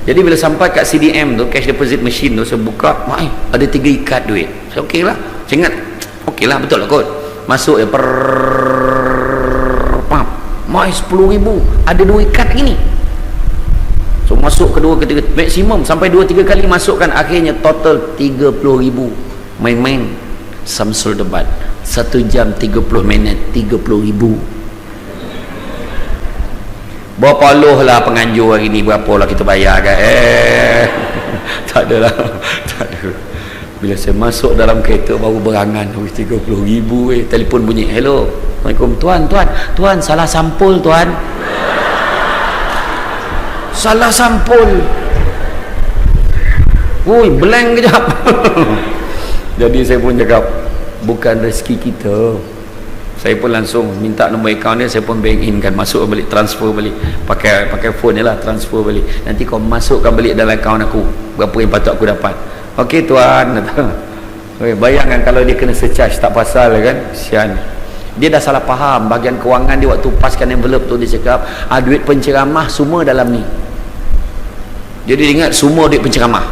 Jadi bila sampai kat CDM tu, cash deposit machine tu, saya buka, ada 3 ikat duit. Saya okey lah. Saya ingat, okey lah, betul lah kot. Masuk ya, pam. 10,000. Ada 2 ikat lagi ni. So masuk kedua ketiga, maksimum sampai 2-3 kali masukkan, akhirnya total 30,000. Main-main Samsul debat 1 jam 30 minit 30,000. Berapa loh lah penganjur hari ni, berapa lah kita bayar kan? Tak ada lah. Tak ada. Bila saya masuk dalam kereta baru berangan 30,000 telefon bunyi, hello, Assalamualaikum, tuan salah sampul tuan, salah sampul, blank kejap. Jadi saya pun cakap bukan rezeki kita. Saya pun langsung minta nombor akaun dia, saya pun bank in kan, masuk balik, transfer balik, pakai phone ni lah, transfer balik, nanti kau masukkan balik dalam akaun aku berapa yang patut aku dapat. Okey tuan. Okay, bayangkan kalau dia kena surcharge tak pasal kan, sian. Dia dah salah faham bahagian kewangan dia waktu paskan envelope tu. Dia cakap duit penceramah semua dalam ni. Jadi dia ingat semua duit penceramah,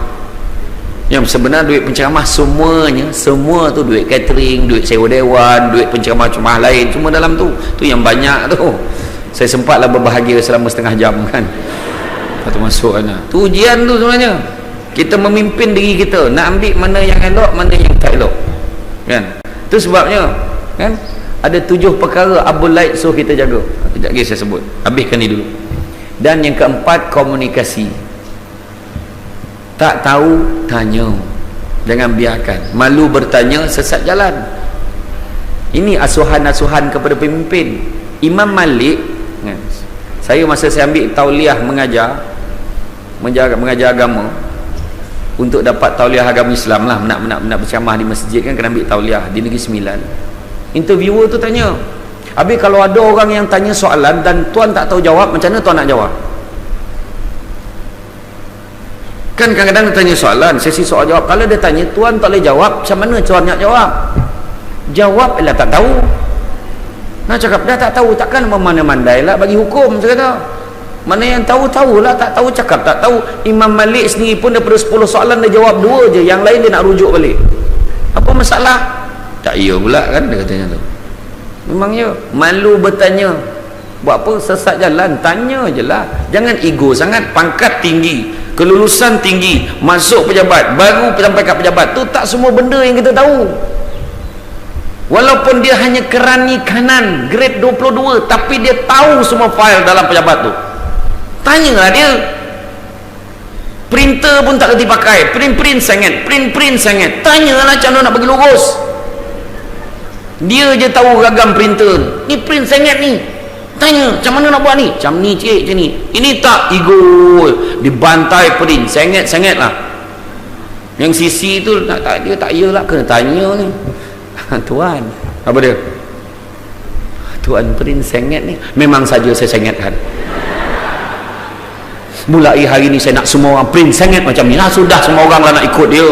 yang sebenarnya duit penceramah semuanya, semua tu duit catering, duit sewa dewan, duit penceramah-ceramah lain, semua dalam tu. Tu yang banyak tu. Saya sempatlah berbahagia selama setengah jam kan. Lepas tu masuk kan, tu ujian tu sebenarnya. Kita memimpin diri kita, nak ambil mana yang elok, mana yang tak elok kan. Tu sebabnya kan, ada 7 perkara Abul Laid suruh kita jaga. Sekejap lagi saya sebut, habiskan ni dulu. Dan yang keempat, komunikasi. Tak tahu, tanya, jangan biarkan. Malu bertanya, sesat jalan. Ini asuhan-asuhan kepada pemimpin. Imam Malik kan, saya masa saya ambil tauliah mengajar agama, untuk dapat tauliah agama Islam lah, nak berceramah di masjid kan, kena ambil tauliah di Negeri Sembilan. Interviewer tu tanya, habis kalau ada orang yang tanya soalan dan tuan tak tahu jawab, macam mana tuan nak jawab? Kan kadang-kadang dia tanya soalan, sesi soal jawab, kalau dia tanya tuan tak boleh jawab, macam mana tuan nak jawab? Jawab ialah tak tahu. Nak cakap dah tak tahu, takkan memandai-mandai lah bagi hukum. Saya kata mana yang tahu-tahulah, tak tahu cakap tak tahu. Imam Malik sendiri pun daripada 10 soalan dia jawab 2 je, yang lain dia nak rujuk balik. Apa masalah? Tak iya pula kan, dia katanya tu. Memangnya malu bertanya, buat apa sesat jalan? Tanya je lah, jangan ego sangat. Pangkat tinggi, kelulusan tinggi, masuk pejabat, baru sampai kat pejabat tu, tak semua benda yang kita tahu. Walaupun dia hanya kerani kanan grade 22, tapi dia tahu semua fail dalam pejabat tu. Tanyalah dia. Printer pun tak kerti pakai, print sangat. Tanyalah macam mana nak bagi lurus. Dia je tahu ragam printer. Ni print sangat ni. Tanya macam mana nak buat ni, macam ni cik, macam ni. Ini tak, ego, dibantai print sangat lah. Yang sisi tu tak, dia tak iyalah, kena tanya ni. Tuan, apa dia? Tuan print sangat ni. Memang saja saya sangatkan. Mulai hari ni saya nak semua orang print sangat macam ni lah. Sudah semua orang lah nak ikut dia.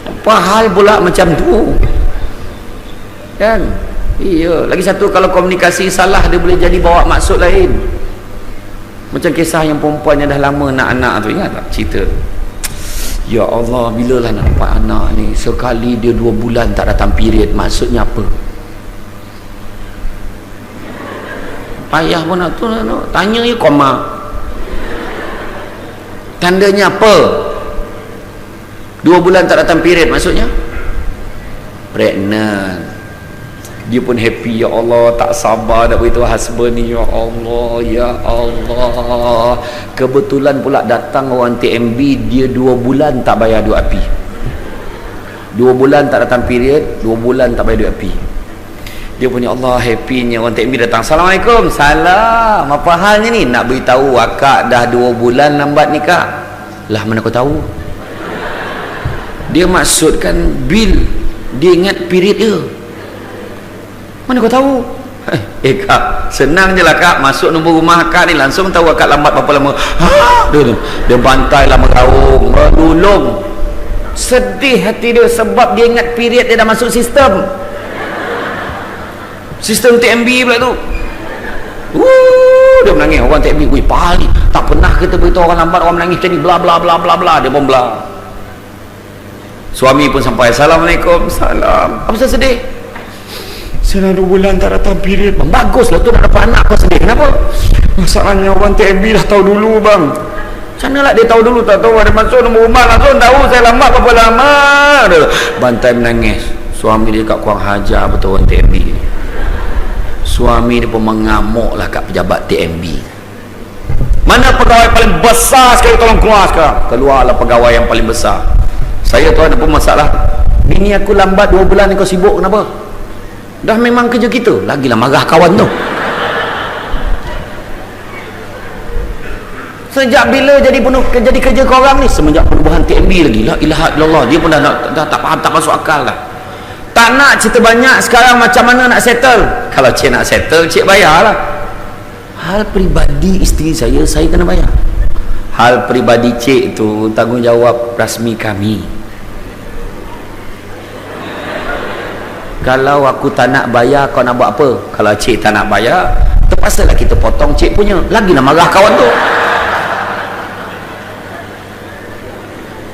Apa hal pula macam tu kan? Iya. Lagi satu, kalau komunikasi salah, dia boleh jadi bawa maksud lain. Macam kisah yang perempuan yang dah lama nak anak tu, ingat tak cerita? Ya Allah, bila lah nak dapat anak ni? Sekali dia 2 bulan tak datang period. Maksudnya apa? Payah pun nak tu, tanya je koma. Tandanya apa? 2 bulan tak datang period, maksudnya pregnant. Dia pun happy, ya Allah, tak sabar nak beritahu husband ni, ya Allah, ya Allah. Kebetulan pula datang orang TMB, dia 2 bulan tak bayar duit api. 2 bulan tak datang period, 2 bulan tak bayar duit api. Dia pun, ya Allah, happynya orang TMB datang. Assalamualaikum. Salam, apa halnya ni? Nak beritahu akak dah 2 bulan lambat nikah. Lah mana kau tahu? Dia maksudkan bil, dia ingat period dia. Mana kau tahu? Kak, senang je lah kak, masuk nombor rumah kak ni langsung tahu akak lambat berapa lama. Dia bantai lah, meraung, melulung. Sedih hati dia sebab dia ingat period dia dah masuk sistem TMB pula tu. Dia menangis, orang TMB, wih pahali, tak pernah kita beritahu orang lambat, orang menangis macam ni, bla bla bla bla bla. Dia pun bla. Suami pun sampai, Assalamualaikum. Salam. Apa saya sedih? Saya dah 2 bulan tak datang period. Bang, baguslah tu nak dapat anak, kau sedih kenapa? Masalahnya orang TMB dah tahu dulu bang. Macam mana lah dia tahu dulu? Tak tahu, ada masuk nombor rumah langsung tahu saya lambat berapa lama. Bantai menangis. Suami dia kat kurang hajar betul orang TMB. Suami dia pun mengamuk lah kat pejabat TMB. Mana pegawai paling besar sekali, tolong keluar sekarang. Keluarlah pegawai yang paling besar. Saya tuan, apa masalah? Bini aku lambat 2 bulan ni, kau sibuk kenapa? Dah memang kerja kita. Lagilah marah kawan tu. Sejak bila jadi kerja korang ni? Semenjak perubahan TMB lagi. La ilaha illallah. Dia pun dah tak faham, tak masuk akal dah. Tak nak cerita banyak. Sekarang macam mana nak settle? Kalau cik nak settle, cik bayarlah. Hal peribadi isteri saya kena bayar. Hal peribadi cik tu tanggungjawab rasmi kami. Kalau aku tak nak bayar, kau nak buat apa? Kalau cik tak nak bayar, terpaksalah kita potong cik punya. Lagilah marah kawan tu.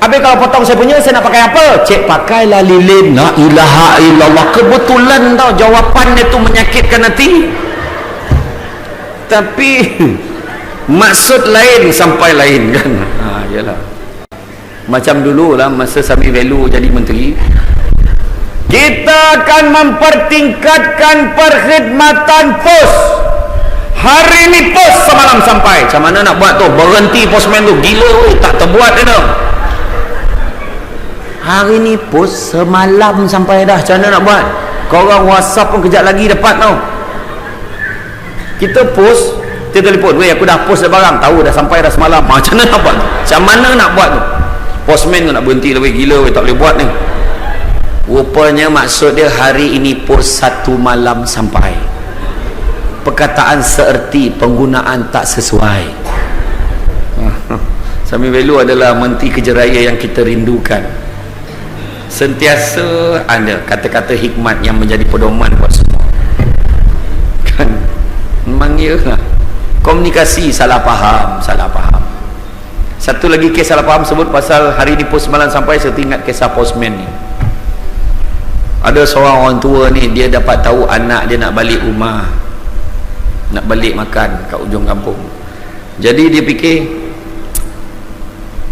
Habis kalau potong saya punya, saya nak pakai apa? Cik, pakailah lilin. La ilaha illallah. Kebetulan tau, jawapannya tu menyakitkan hati. Tapi maksud lain sampai lain kan. Yalah. Macam dulu lah, masa Sami Velu jadi menteri, kita akan mempertingkatkan perkhidmatan pos. Hari ni pos semalam sampai. Macam mana nak buat tu? Berhenti postman tu. Gila weh, tak terbuat dia tu. Hari ni pos semalam sampai dah. Macam mana nak buat? Korang WhatsApp pun kejap lagi dapat tau. Kita post, dia telefon, weh aku dah post dah barang, tahu dah sampai dah semalam. Macam mana nak buat tu? Macam mana nak buat tu? Postman tu nak berhenti lah, weh gila weh, tak boleh buat ni. Rupanya maksud dia hari ini post 1 malam sampai. Perkataan seerti, penggunaan tak sesuai. Sami Velu adalah Menteri Kerja Raya yang kita rindukan. Sentiasa ada kata-kata hikmat yang menjadi pedoman buat semua. Kan? Memang iyalah. Komunikasi salah faham. Satu lagi kes salah faham sebut pasal hari ni post malam sampai, saya ingat kisah postman ni. Ada seorang orang tua ni, dia dapat tahu anak dia nak balik rumah, nak balik makan kat ujung kampung. Jadi dia fikir,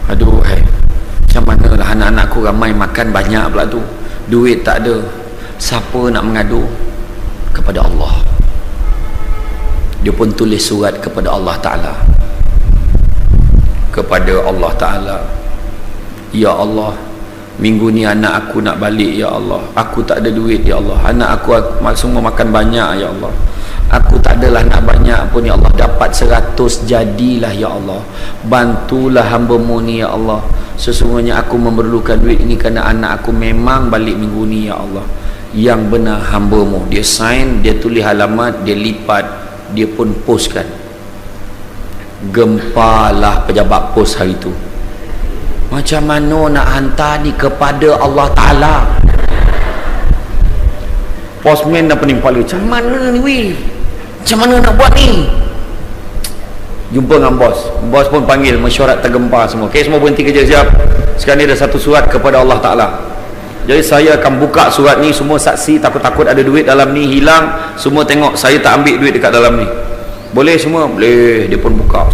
aduh macam mana lah anak-anakku ramai, makan banyak pula tu, duit tak ada, siapa nak mengadu? Kepada Allah. Dia pun tulis surat kepada Allah Ta'ala. Kepada Allah Ta'ala, ya Allah, minggu ni anak aku nak balik ya Allah, aku tak ada duit ya Allah, anak aku semua makan banyak ya Allah, aku tak adalah nak banyak pun ya Allah, dapat 100 jadilah ya Allah, bantulah hamba-Mu ni ya Allah, sesungguhnya aku memerlukan duit ini kerana anak aku memang balik minggu ni ya Allah, yang benar hamba-Mu. Dia sign, dia tulis alamat, dia lipat, dia pun postkan. Gempalah pejabat pos hari tu. Macam mana nak hantar ni kepada Allah Ta'ala? Postman dah pening kepala, macam mana ni weh, macam mana nak buat ni? Jumpa dengan bos pun panggil, mesyuarat tergempar semua. Okay, semua berhenti kerja siap. Sekarang ni ada satu surat kepada Allah Ta'ala. Jadi saya akan buka surat ni, semua saksi, takut-takut ada duit dalam ni hilang, semua tengok saya tak ambil duit dekat dalam ni. Boleh semua? Boleh. Dia pun buka,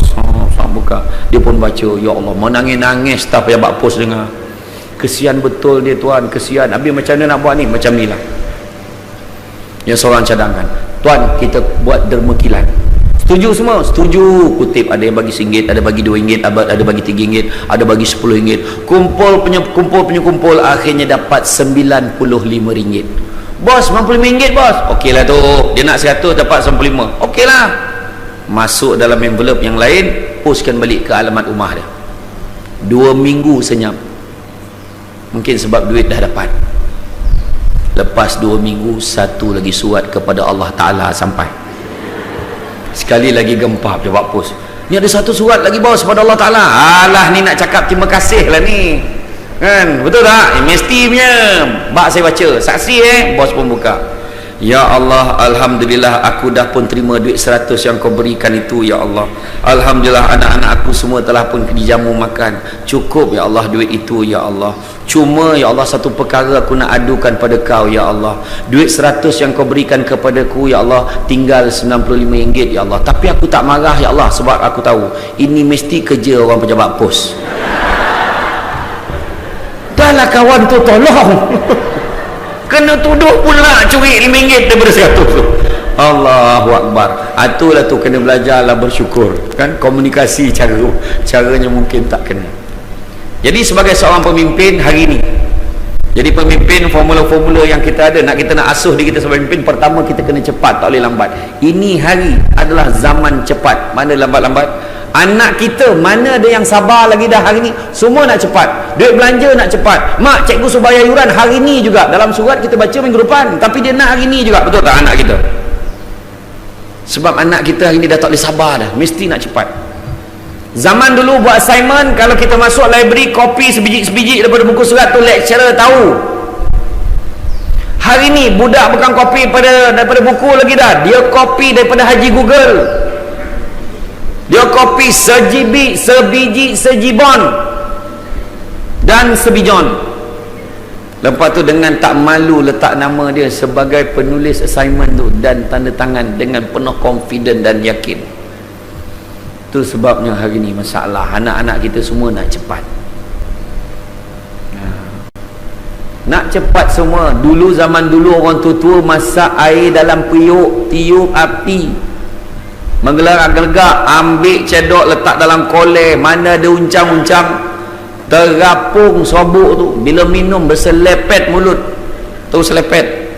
buka, dia pun baca. Ya Allah, menangis-nangis staf pejabat pos dengar. Kesian betul dia tuan, kesian. Habis macam mana nak buat ni? Macam ni lah. Yang seorang cadangkan, tuan kita buat derma kilat. Setuju semua? Setuju. Kutip, ada yang bagi RM1, ada bagi RM2, ada bagi RM3, ada bagi RM10. Kumpul, akhirnya dapat RM95. Bos, RM95 bos. Okey lah tu. Dia nak 100, dapat RM95. Okey lah. Masuk dalam envelope yang lain, postkan balik ke alamat rumah dia. 2 minggu senyap. Mungkin sebab duit dah dapat. Lepas 2 minggu, satu lagi surat kepada Allah Ta'ala sampai. Sekali lagi gempar pejabat pos. Ni ada satu surat lagi bos kepada Allah Ta'ala. Alah, ni nak cakap terima kasih lah ni. Kan? Betul tak? Mesti punya. Bak saya baca. Saksi bos pun buka. Ya Allah, Alhamdulillah aku dah pun terima duit 100 yang kau berikan itu ya Allah. Alhamdulillah anak-anak aku semua telah pun dijamu makan. Cukup ya Allah duit itu ya Allah. Cuma ya Allah satu perkara aku nak adukan pada kau ya Allah. Duit 100 yang kau berikan kepadaku ya Allah, tinggal RM95 ya Allah. Tapi aku tak marah ya Allah, sebab aku tahu ini mesti kerja orang pejabat pos. Dahlah kawan tu tolong. Kena tuduh pula curi RM5 daripada 100 tu. Allahu Akbar. Itulah tu kena belajarlah bersyukur kan, komunikasi caranya mungkin tak kena. Jadi sebagai seorang pemimpin hari ni, jadi pemimpin, formula-formula yang kita ada, kita nak asuh diri kita sebagai pemimpin, pertama kita kena cepat, tak boleh lambat. Ini hari adalah zaman cepat, mana lambat-lambat. Anak kita mana ada yang sabar lagi dah hari ni, semua nak cepat. Duit belanja nak cepat. Mak, cikgu suruh bayar yuran hari ni juga, dalam surat kita baca minggu depan, tapi dia nak hari ni juga. Betul tak anak kita? Sebab anak kita hari ni dah tak boleh sabar dah, mesti nak cepat. Zaman dulu buat assignment, kalau kita masuk library, copy sebiji-sebiji daripada buku surat tu, lecturer tahu. Hari ni budak bukan copy daripada buku lagi dah, dia copy daripada Haji Google. Dia copy sebiji, sejibon dan sebijon. Lepas tu dengan tak malu letak nama dia sebagai penulis assignment tu dan tanda tangan dengan penuh confident dan yakin. Itu sebabnya hari ni masalah anak-anak kita semua nak cepat. Nak cepat semua. Dulu, zaman dulu orang tua-tua masak air dalam periuk, tiup api, menggelar-gelar, ambil cedok letak dalam kolej, mana ada uncang-uncang, terapung sobuk tu, bila minum berselepet mulut tu, selepet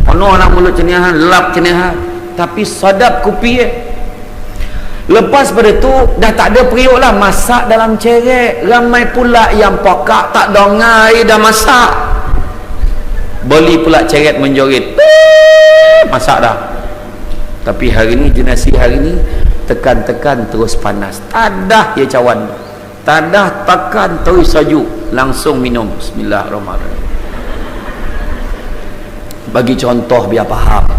penuh nak mulut cenihan, lap cenihan, tapi sadap kopi Lepas pada tu dah tak ada periuk lah, masak dalam cerek. Ramai pula yang pokak tak dongai dah masak, beli pula cerek menjorit, masak dah. Tapi hari ni, generasi hari ni tekan-tekan terus panas, tadah ya cawan, tadah tekan terus sajuk, langsung minum. Bismillahirrahmanirrahim. Bagi contoh biar faham,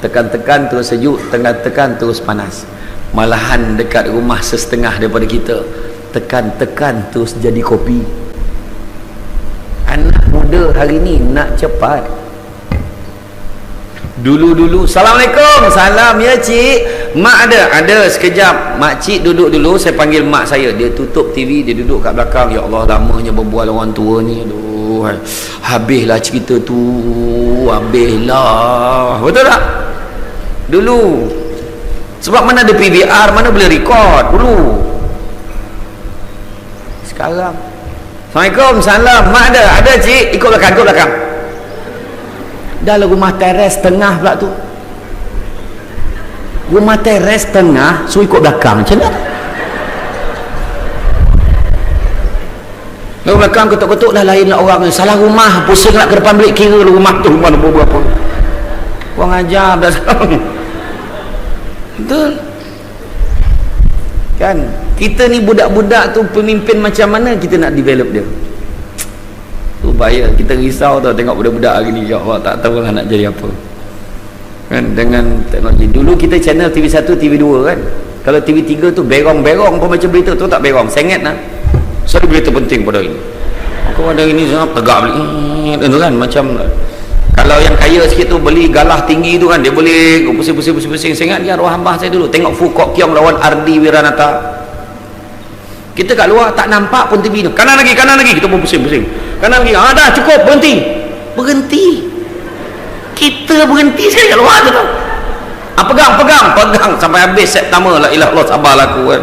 tekan-tekan terus sejuk, tekan-tekan terus panas. Malahan dekat rumah setengah daripada kita, tekan-tekan terus jadi kopi. Anak muda hari ni nak cepat. Dulu-dulu, Assalamualaikum, salam ya cik, mak ada sekejap, mak cik duduk dulu, saya panggil mak saya, dia tutup TV, dia duduk kat belakang. Ya Allah, lamanya berbual orang tua ni, aduh, habislah cerita tu, habislah. Betul tak? Dulu sebab mana ada PVR, mana boleh record dulu. Sekarang Assalamualaikum, salam, mak ada cik, ikut belakang. Dah lah rumah teres tengah pula tu, rumah teres tengah, so ikut belakang macam mana? Lalu belakang ketuk-ketuk dah, lain lah orang, salah rumah, pusing nak ke depan balik, kira rumah tu rumah nombor berapa. Orang ajar dah sekarang. Betul kan? Kita ni budak-budak tu, pemimpin macam mana kita nak develop dia tu bahaya. Kita risau tau tengok budak-budak hari ni, ya Allah, tak tahulah nak jadi apa kan dengan teknologi. Dulu kita channel TV1, TV2 kan, kalau TV3 tu berong-berong pun macam berita tu, tak berong, sengit lah. Satu berita penting pada ini, aku ada ini sangat tegak balik itu kan, macam kalau yang kaya sikit tu beli galah tinggi tu kan, dia boleh pusing-pusing. Saya ingat dia arwah hamba saya dulu tengok Fu Kok Kiong lawan Ardi Wiranata. Kita kat luar tak nampak pun TV tu, kanan lagi, kita pun pusing-pusing, kanan lagi, dah cukup, berhenti. Kita berhenti sekali kat luar tu tau. Pegang sampai habis set pertama. La ilah Allah, sabarlah aku kan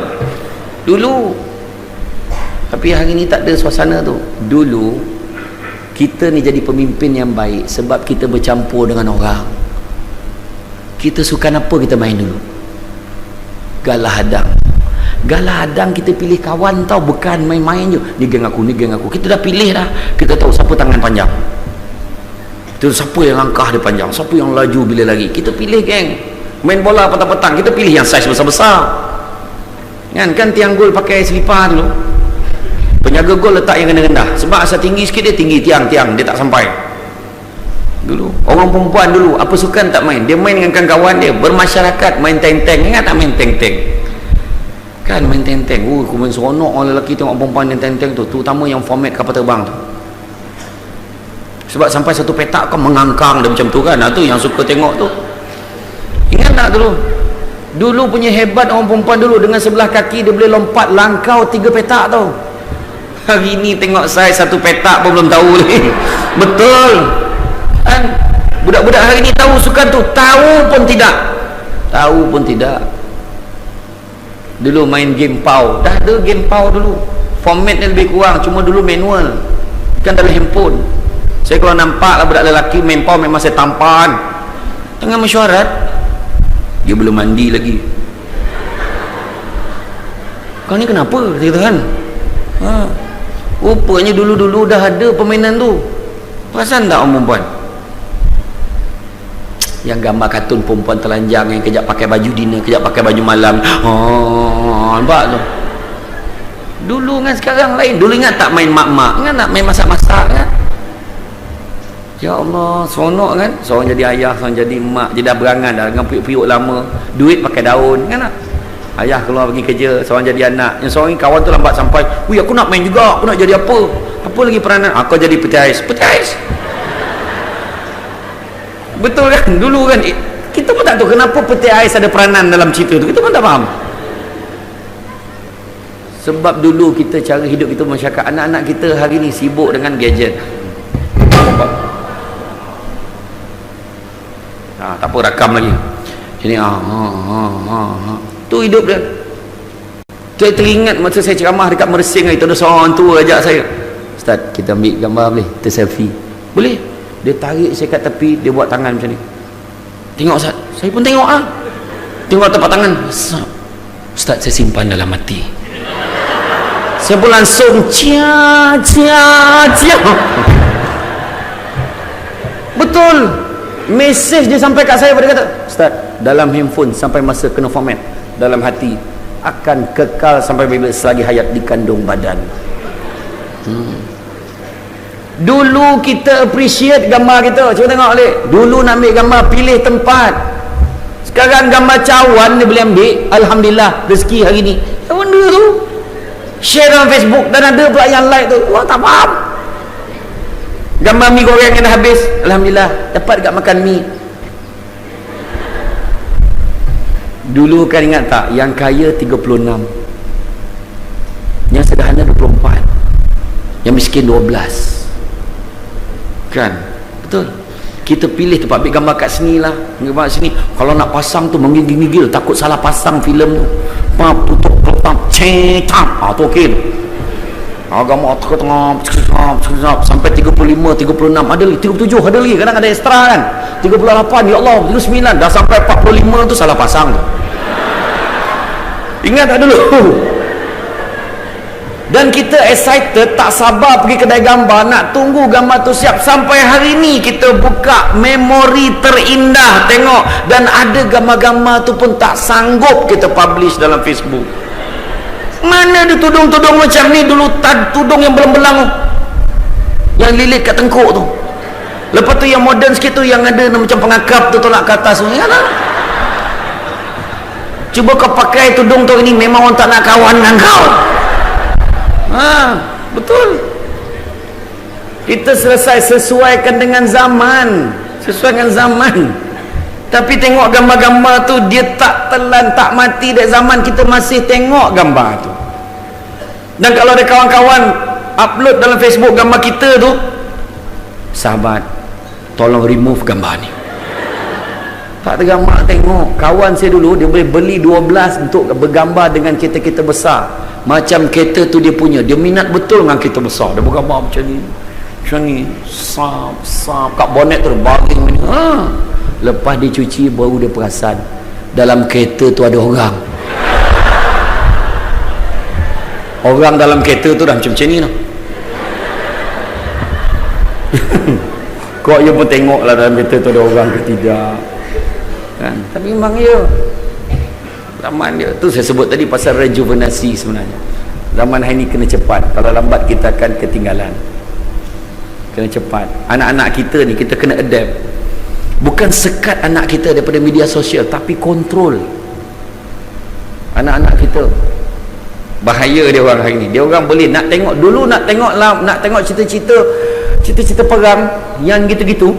dulu. Tapi hari ni tak ada suasana tu. Dulu kita ni jadi pemimpin yang baik sebab kita bercampur dengan orang. Kita suka apa kita main dulu, galah hadang kita pilih kawan tau, bukan main-main je, ni geng aku, kita dah pilih dah. Kita tahu siapa tangan panjang, itu siapa yang langkah dia panjang, siapa yang laju bila lari, kita pilih geng. Main bola petang-petang, kita pilih yang saiz besar-besar kan tiang gol pakai selipar dulu, penjaga gol letak yang rendah-rendah, sebab asal tinggi sikit dia tinggi tiang dia tak sampai. Dulu orang perempuan dulu apa sukan tak main, dia main dengan kawan dia, bermasyarakat, main teng-teng. Ingat tak main teng-teng kan? Main teng-teng, aku main seronok orang lelaki tengok perempuan main teng-teng tu, terutama yang format kapal terbang tu. Sebab sampai satu petak kan mengangkang dia macam tu kan, tu yang suka tengok tu. Ingat tak dulu punya hebat orang perempuan dulu, dengan sebelah kaki dia boleh lompat langkau 3 petak tau. Hari ni tengok saya 1 petak pun belum tahu ni. Betul kan? Budak-budak hari ni tahu sukan tu? Tahu pun tidak. Tahu pun tidak. Dulu main game PAU, dah ada game PAU dulu, formatnya lebih kurang, cuma dulu manual, kan dalam handphone. Saya kalau nampak lah budak lelaki main PAU, memang saya tampan tengah mesyuarat, dia belum mandi lagi. Kau ni kenapa? Dia kata kan, rupanya dulu-dulu dah ada permainan tu. Perasan tak orang perempuan yang gambar kartun perempuan telanjang yang kejap pakai baju dinner, kejap pakai baju malam, nampak tu? Dulu kan, sekarang lain. Dulu ingat tak main mak-mak, ingat tak main masak-masak kan? Ya Allah, seronok kan? Seorang jadi ayah, seorang jadi mak, jadi dah berangan dah dengan periuk-periuk lama, duit pakai daun kan tak? Ayah keluar pergi kerja, seorang jadi anak, yang seorang kawan tu lambat sampai, wih aku nak main juga, aku nak jadi apa lagi peranan, aku jadi peti ais. Betul kan? Dulu kan kita pun tak tahu kenapa peti ais ada peranan dalam cerita tu, kita pun tak faham. Sebab dulu kita, cara hidup kita masyarakat, anak-anak kita hari ni sibuk dengan gadget. Tak apa, rakam lagi sini. Tu hidup dia. Saya teringat masa saya ceramah dekat Mersing hari tu, ada seorang tua ajak saya, Ustaz kita ambil gambar boleh? Kita selfie boleh? Dia tarik saya kat tepi, dia buat tangan macam ni, tengok Ustaz. Saya pun tengok tengok tepat tangan. Ustaz saya simpan dalam hati. Saya pun langsung cia. Betul, mesej dia sampai kat saya. Dia kata, Ustaz dalam handphone sampai masa kena format, dalam hati akan kekal sampai bila selagi hayat dikandung badan. Dulu kita appreciate gambar kita. Cuba tengok balik, dulu nak ambil gambar pilih tempat. Sekarang gambar cawan dia boleh ambil, alhamdulillah rezeki hari ni. Apa benda tu? Share dalam Facebook dan ada pula yang like tu. Wah tak faham. Gambar mi goreng yang dah habis, alhamdulillah dapat dekat makan mi. Dulu kan ingat tak, yang kaya 36, yang sederhana 24, yang miskin 12 kan? Betul. Kita pilih tempat ambil gambar kat sini lah, gambar kat sini. Kalau nak pasang tu menggigil-gigil, takut salah pasang filem tu, tutup letak cetak, tu okey tu. Gambar tengah sampai 35, 36, ada lagi 37, ada lagi, kadang ada ekstra kan, 38, ya Allah, 39, dah sampai 45 tu salah pasang tu. Ingat tak dulu? Dan kita excited, tak sabar pergi kedai gambar, nak tunggu gambar tu siap. Sampai hari ni kita buka memori terindah tengok, dan ada gambar-gambar tu pun tak sanggup kita publish dalam Facebook. Mana ada tudung-tudung macam ni dulu, tudung yang belang-belang yang lilit kat tengkuk tu. Lepas tu yang moden sikit tu, yang ada macam pengakap tu tolak ke atas tu, kan? Cuba kau pakai tudung tu ini, memang orang tak nak kawan dengan kau. Betul. Kita selesai sesuaikan dengan zaman, tapi tengok gambar-gambar tu, dia tak telan, tak mati dari zaman. Kita masih tengok gambar tu. Dan kalau ada kawan-kawan upload dalam Facebook gambar kita tu, sahabat tolong remove gambar ni, tak tergamak tengok. Kawan saya dulu, dia boleh beli 12 untuk bergambar dengan kereta-kereta besar, macam kereta tu dia punya, dia minat betul dengan kereta besar, dia bergambar macam ni, sap kat bonet tu baring ni. Lepas dia cuci, baru dia perasan dalam kereta tu ada orang dalam kereta tu dah macam ni tau. Kok dia pun tengok lah dalam kereta tu ada orang ke tidak kan? Tapi memang ya, zaman dia tu saya sebut tadi pasal rejuvenasi. Sebenarnya zaman hari ni kena cepat, kalau lambat kita akan ketinggalan. Kena cepat. Anak-anak kita ni kita kena adapt. Bukan sekat anak kita daripada media sosial, tapi kontrol anak-anak kita. Bahaya dia orang hari ni. Dia orang boleh nak tengok dulu, nak tengok cerita-cerita perang yang gitu-gitu.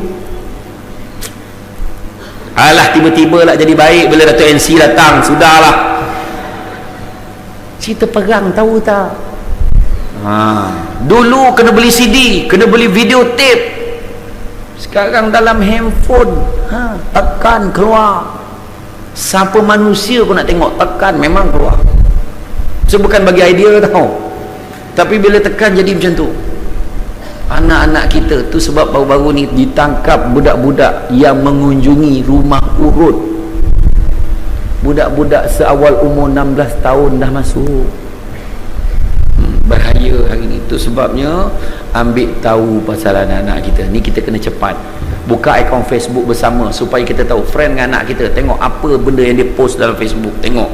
Alah, tiba-tiba lah jadi baik bila Dato' NC datang, sudahlah. Cerita perang tahu tak? Dulu kena beli CD, kena beli videotape. Sekarang dalam handphone, tekan keluar. Siapa manusia pun nak tengok, tekan memang keluar. So bukan bagi idea tau, tapi bila tekan jadi macam tu. Anak-anak kita tu sebab baru-baru ni ditangkap budak-budak yang mengunjungi rumah urut. Budak-budak seawal umur 16 tahun dah masuk. Bahaya hari ni. Itu sebabnya ambil tahu pasal anak-anak kita ni, kita kena cepat buka akaun Facebook bersama supaya kita tahu friend dengan anak kita, tengok apa benda yang dia post dalam Facebook, tengok,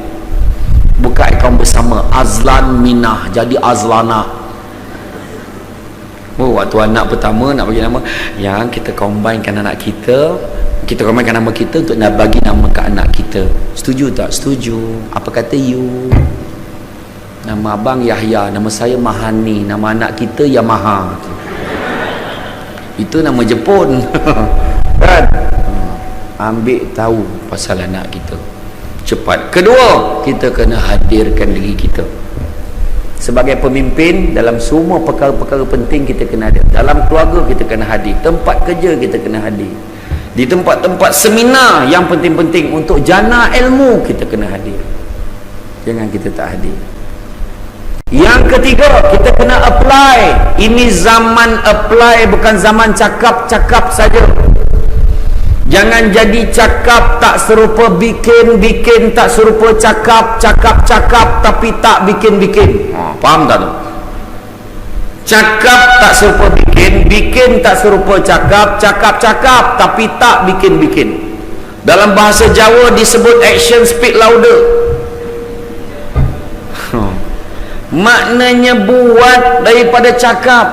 buka akaun bersama. Azlan Minah jadi Azlana. Waktu anak pertama nak bagi nama, yang kita combinekan anak kita, kita combinekan nama kita untuk nak bagi nama ke anak kita. Setuju tak? Setuju. Apa kata you? Nama abang Yahya, nama saya Mahani, nama anak kita Yamaha. Itu nama Jepun. Kan? Ambil tahu pasal anak kita cepat. Kedua, kita kena hadirkan diri kita sebagai pemimpin dalam semua perkara-perkara penting. Kita kena hadir dalam keluarga, kita kena hadir tempat kerja, kita kena hadir di tempat-tempat seminar yang penting-penting untuk jana ilmu, kita kena hadir. Jangan kita tak hadir. Yang ketiga, kita kena apply. Ini zaman apply, bukan zaman cakap-cakap saja. Jangan jadi cakap tak serupa bikin, bikin tak serupa cakap, cakap-cakap tapi tak bikin-bikin. Faham tak tu? Cakap tak serupa bikin, bikin tak serupa cakap, cakap-cakap tapi tak bikin-bikin. Dalam bahasa Jawa disebut action speak louder. Maknanya buat daripada cakap.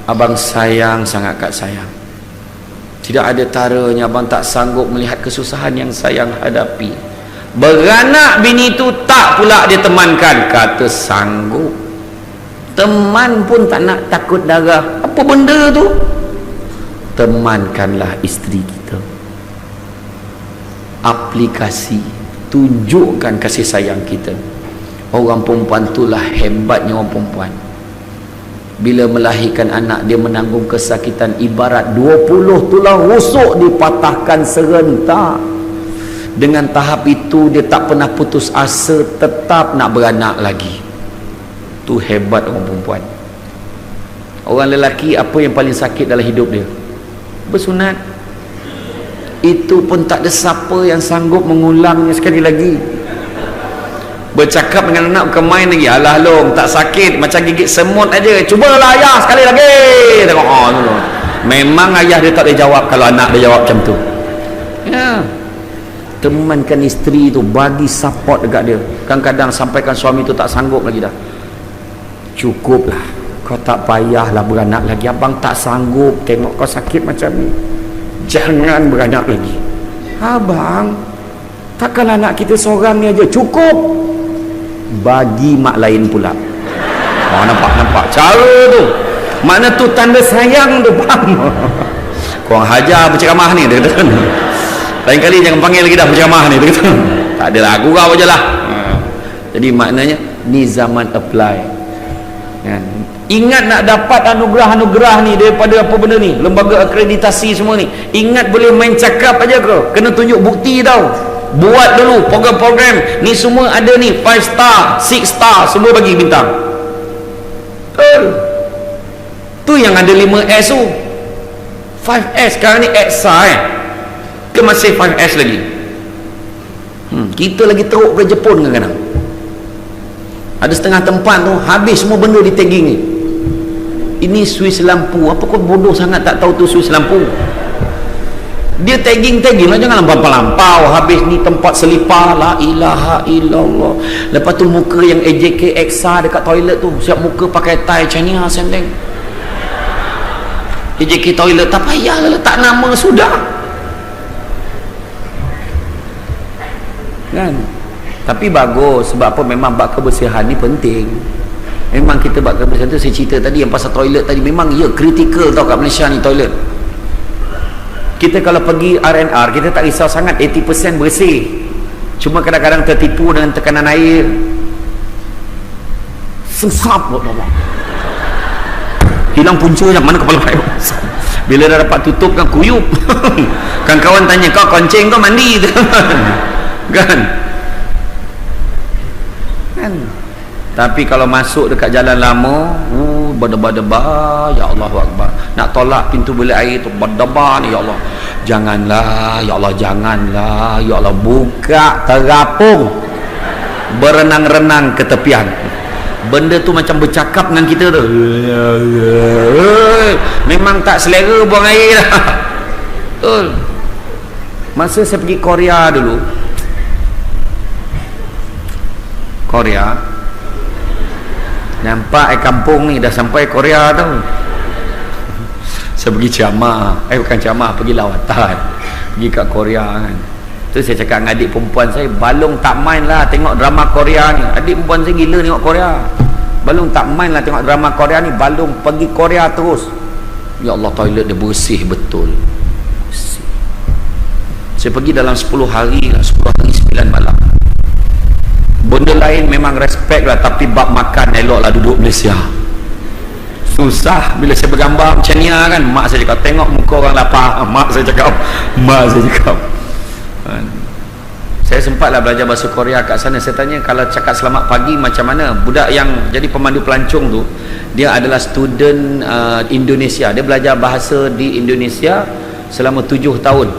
Abang sayang sangat kat sayang. Tidak ada taranya abang tak sanggup melihat kesusahan yang sayang hadapi. Beranak bini tu tak pula dia temankan, kata sanggup. Teman pun tak nak, takut darah. Apa benda tu? Temankanlah isteri kita. Aplikasi, tunjukkan kasih sayang kita. Orang perempuan itulah hebatnya orang perempuan. Bila melahirkan anak, dia menanggung kesakitan ibarat 20 tulang rusuk dipatahkan serentak. Dengan tahap itu dia tak pernah putus asa, tetap nak beranak lagi. Tu hebat orang perempuan. Orang lelaki apa yang paling sakit dalam hidup dia? Bersunat. Itu pun tak ada siapa yang sanggup mengulangnya sekali lagi. Bercakap dengan anak bukan main lagi. Alah long, tak sakit, macam gigit semut aja. Cubalah ayah sekali lagi. Tengok dulu. Memang ayah dia tak boleh jawab kalau anak dia jawab macam tu. Ya. Temankan isteri tu, bagi support dekat dia. Kadang-kadang sampaikan suami tu tak sanggup lagi dah. Cukuplah. Kau tak payahlah beranak lagi. Abang tak sanggup tengok kau sakit macam ni. Jangan beranak lagi. Abang, takkan anak kita seorang ni aja. Cukup. Bagi mak lain pula. Nampak cara tu, makna tu tanda sayang tu. Faham? Korang hajar berceramah ni, dia kata. Lain kali jangan panggil lagi dah berceramah ni, dia kata. Tak adalah, gurau je lah. Jadi maknanya ni zaman apply. Ingat nak dapat anugerah-anugerah ni daripada apa benda ni, lembaga akreditasi semua ni, ingat boleh main cakap aja ke? Kena tunjuk bukti tau. Buat dulu program-program ni, semua ada ni, 5 star, 6 star, semua bagi bintang. Tu yang ada 5S tu. 5S sekarang ni EXA ke masih 5S lagi? Kita lagi teruk ke Jepun kadang-kadang. Ada setengah tempat tu habis semua benda di tagging ni. Ini Swiss lampu. Apa kau bodoh sangat tak tahu tu Swiss lampu? Dia tagging lah, jangan lampau-lampau. Habis ni tempat selipar, la ilaha illallah. Lepas tu muka yang AJK EXA dekat toilet tu, siap muka pakai tie China sendeng. AJK toilet, tak payahlah letak nama sudah. Kan? Tapi bagus, sebab apa? Memang bab kebersihan ni penting. Memang kita bab kebersihan tu, saya cerita tadi yang pasal toilet tadi, memang ya kritikal tau kat Malaysia ni toilet. Kita kalau pergi R&R, kita tak risau sangat 80% bersih. Cuma kadang-kadang tertipu dengan tekanan air. Sesap buat Allah. Hilang punca macam mana kepala air. Bila dah dapat tutup kan kuyup. Kan kawan tanya, kau konceng kau mandi kan? Kan? Tapi kalau masuk dekat jalan lama, berdebar-debar, ya Allahu Akbar. Nak tolak pintu bilik air tu berdebar ni, ya Allah. Janganlah, ya Allah, janganlah, ya Allah, buka terapung. Berenang-renang ke tepian. Benda tu macam bercakap dengan kita tu. Memang tak selera buang air dah. Betul. Masa saya pergi Korea dulu, Korea, nampak kampung ni dah sampai Korea tau. Saya pergi ceramah, bukan ceramah, pergi lawatan, pergi kat Korea kan. Tu saya cakap dengan adik perempuan saya, Balong tak main lah tengok drama Korea ni. Adik perempuan saya gila tengok Korea. Balong tak main lah tengok drama Korea ni, Balong pergi Korea terus. Ya Allah, toilet dia bersih betul. Bersih. Saya pergi dalam 10 hari lah, 10 hari 9 malam. Benda lain memang respect lah, tapi bab makan elok lah duduk Malaysia. Susah bila saya bergambar macam ni kan. Mak saya cakap, tengok muka orang lapar. Mak saya cakap saya sempatlah belajar bahasa Korea kat sana. Saya tanya, kalau cakap selamat pagi macam mana? Budak yang jadi pemandu pelancong tu, dia adalah student Indonesia. Dia belajar bahasa di Indonesia selama 7 tahun.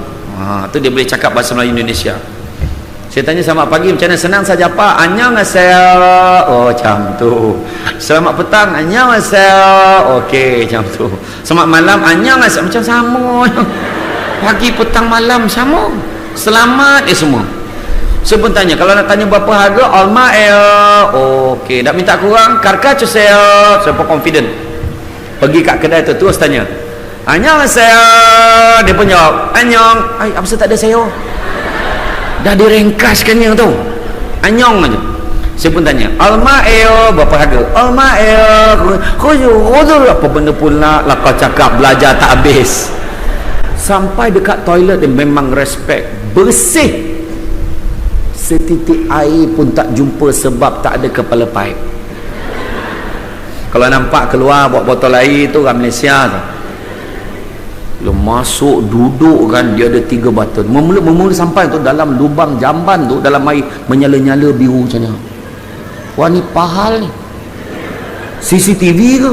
Tu dia boleh cakap bahasa Melayu Indonesia. Saya tanya selamat pagi macam mana? Senang saja Pak. Annyeonghaseyo. Oh, macam tu. Selamat petang. Annyeonghaseyo. Okey, macam tu. Selamat malam. Annyeonghaseyo. Macam sama. Pagi, petang, malam sama. Selamat semua. Saya pun tanya, kalau nak tanya berapa harga, almael. Okey, nak minta kurang, karkacuseo. Saya pun confident. Pergi kat kedai tu, terus tanya, annyeonghaseyo. Dia pun jawab, annyeong. Apa tak ada sayo? Dah direngkaskannya tu, anyong aja. Saya pun tanya, almael berapa harga? Almael khuzur apa benda pula lah kau cakap, belajar tak habis. Sampai dekat toilet dia memang respect, bersih. Setitik air pun tak jumpa sebab tak ada kepala paip. Kalau nampak keluar bawa botol air tu orang Malaysia tu, dia masuk duduk kan, dia ada 3 button. Mula sampai tu dalam lubang jamban tu, dalam air menyala-nyala biru macam ni. Wah, ni pahal ni, CCTV ke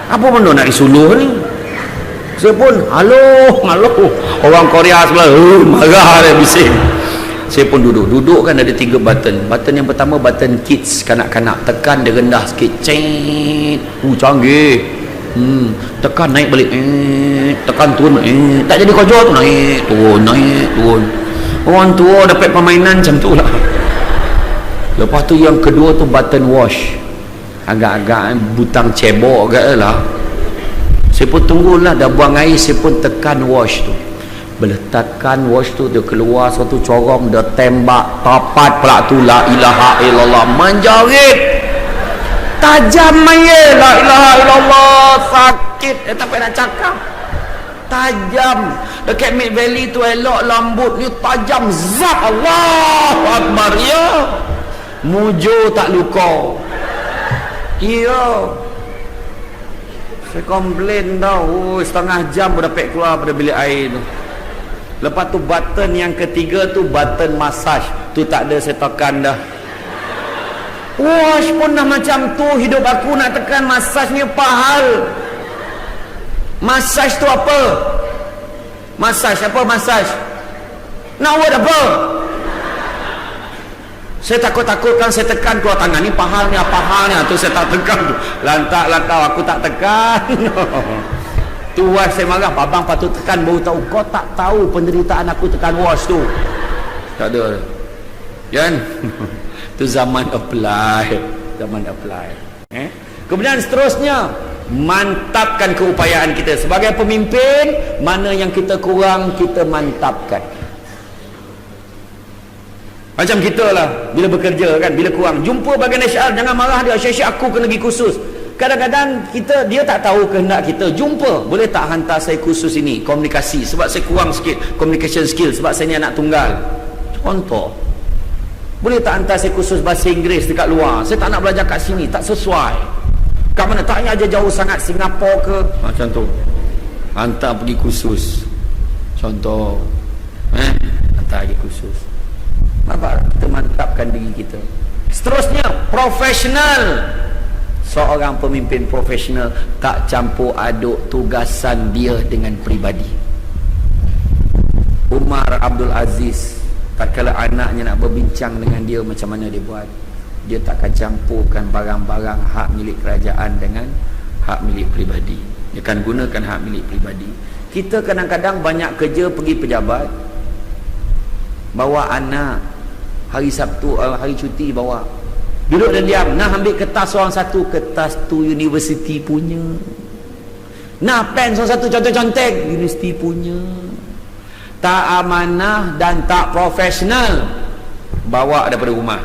apa benda nak disuluh ni? Saya pun halo orang Korea sebelah, marah dia bising. Saya pun duduk kan, ada 3 button. Button yang pertama button kids, kanak-kanak, tekan dia rendah sikit, canggih. Tekan naik balik, tekan turun, tak jadi kojol tu, naik turun. Orang tua dapat permainan macam tu lah. Lepas tu yang kedua tu button wash, agak-agak butang cebok agak lah. Saya pun tunggulah, dah buang air, saya pun tekan wash tu. Bila tekan wash tu, dia keluar satu corong, dia tembak tapat pula tu, la ilaha illallah, menjerit tajam maya, la ilaha illallah, sakit tak payah nak cakap, tajam. Dekat Mid Valley tu elok lambut ni, tajam zat. Allahu Akbar, ya mujur tak luka. Ya, saya komplain tau, setengah jam pun dapat keluar pada bilik air tu. Lepas tu button yang ketiga tu button massage tu, tak ada saya tekan dah. Wash pun dah macam tu, hidup aku nak tekan massage ni pahal. Massage tu apa? Massage apa? Massage nak buat apa? Saya takut-takutkan, saya tekan keluar tangan ni, pahalnya tu saya tak tekan tu. Lantak aku tak tekan. Tu wash saya marah, abang patut tekan baru tahu. Kau tak tahu penderitaan aku tekan wash tu. Tak ada kan? Tu zaman apply. Kemudian seterusnya, mantapkan keupayaan kita sebagai pemimpin. Mana yang kita kurang, kita mantapkan. Macam kita lah, bila bekerja kan, bila kurang, jumpa bagian HR, jangan marah dia, syekh aku kena pergi kursus. Kadang-kadang dia tak tahu kehendak kita. Jumpa, boleh tak hantar saya kursus ini, komunikasi, sebab saya kurang sikit communication skill, sebab saya ni anak tunggal. Contoh, boleh tak hantar saya kursus bahasa Inggeris dekat luar, saya tak nak belajar kat sini, tak sesuai. Kat mana, tak payah aja jauh sangat, Singapura ke, macam tu. hantar pergi kursus, contoh hantar pergi kursus. Nampak? Kita mantapkan diri kita. Seterusnya, profesional. Seorang pemimpin profesional tak campur aduk tugasan dia dengan pribadi. Umar Abdul Aziz, tak kala anaknya nak berbincang dengan dia macam mana dia buat, dia takkan campurkan barang-barang hak milik kerajaan dengan hak milik pribadi. Dia akan gunakan hak milik pribadi. Kita kadang-kadang banyak kerja pergi pejabat, bawa anak, hari Sabtu, hari cuti bawa, duduk dan diam, nah ambil kertas seorang satu, kertas tu universiti punya, nah pen seorang satu contek-contek, universiti punya. Tak amanah dan tak profesional, bawa daripada rumah.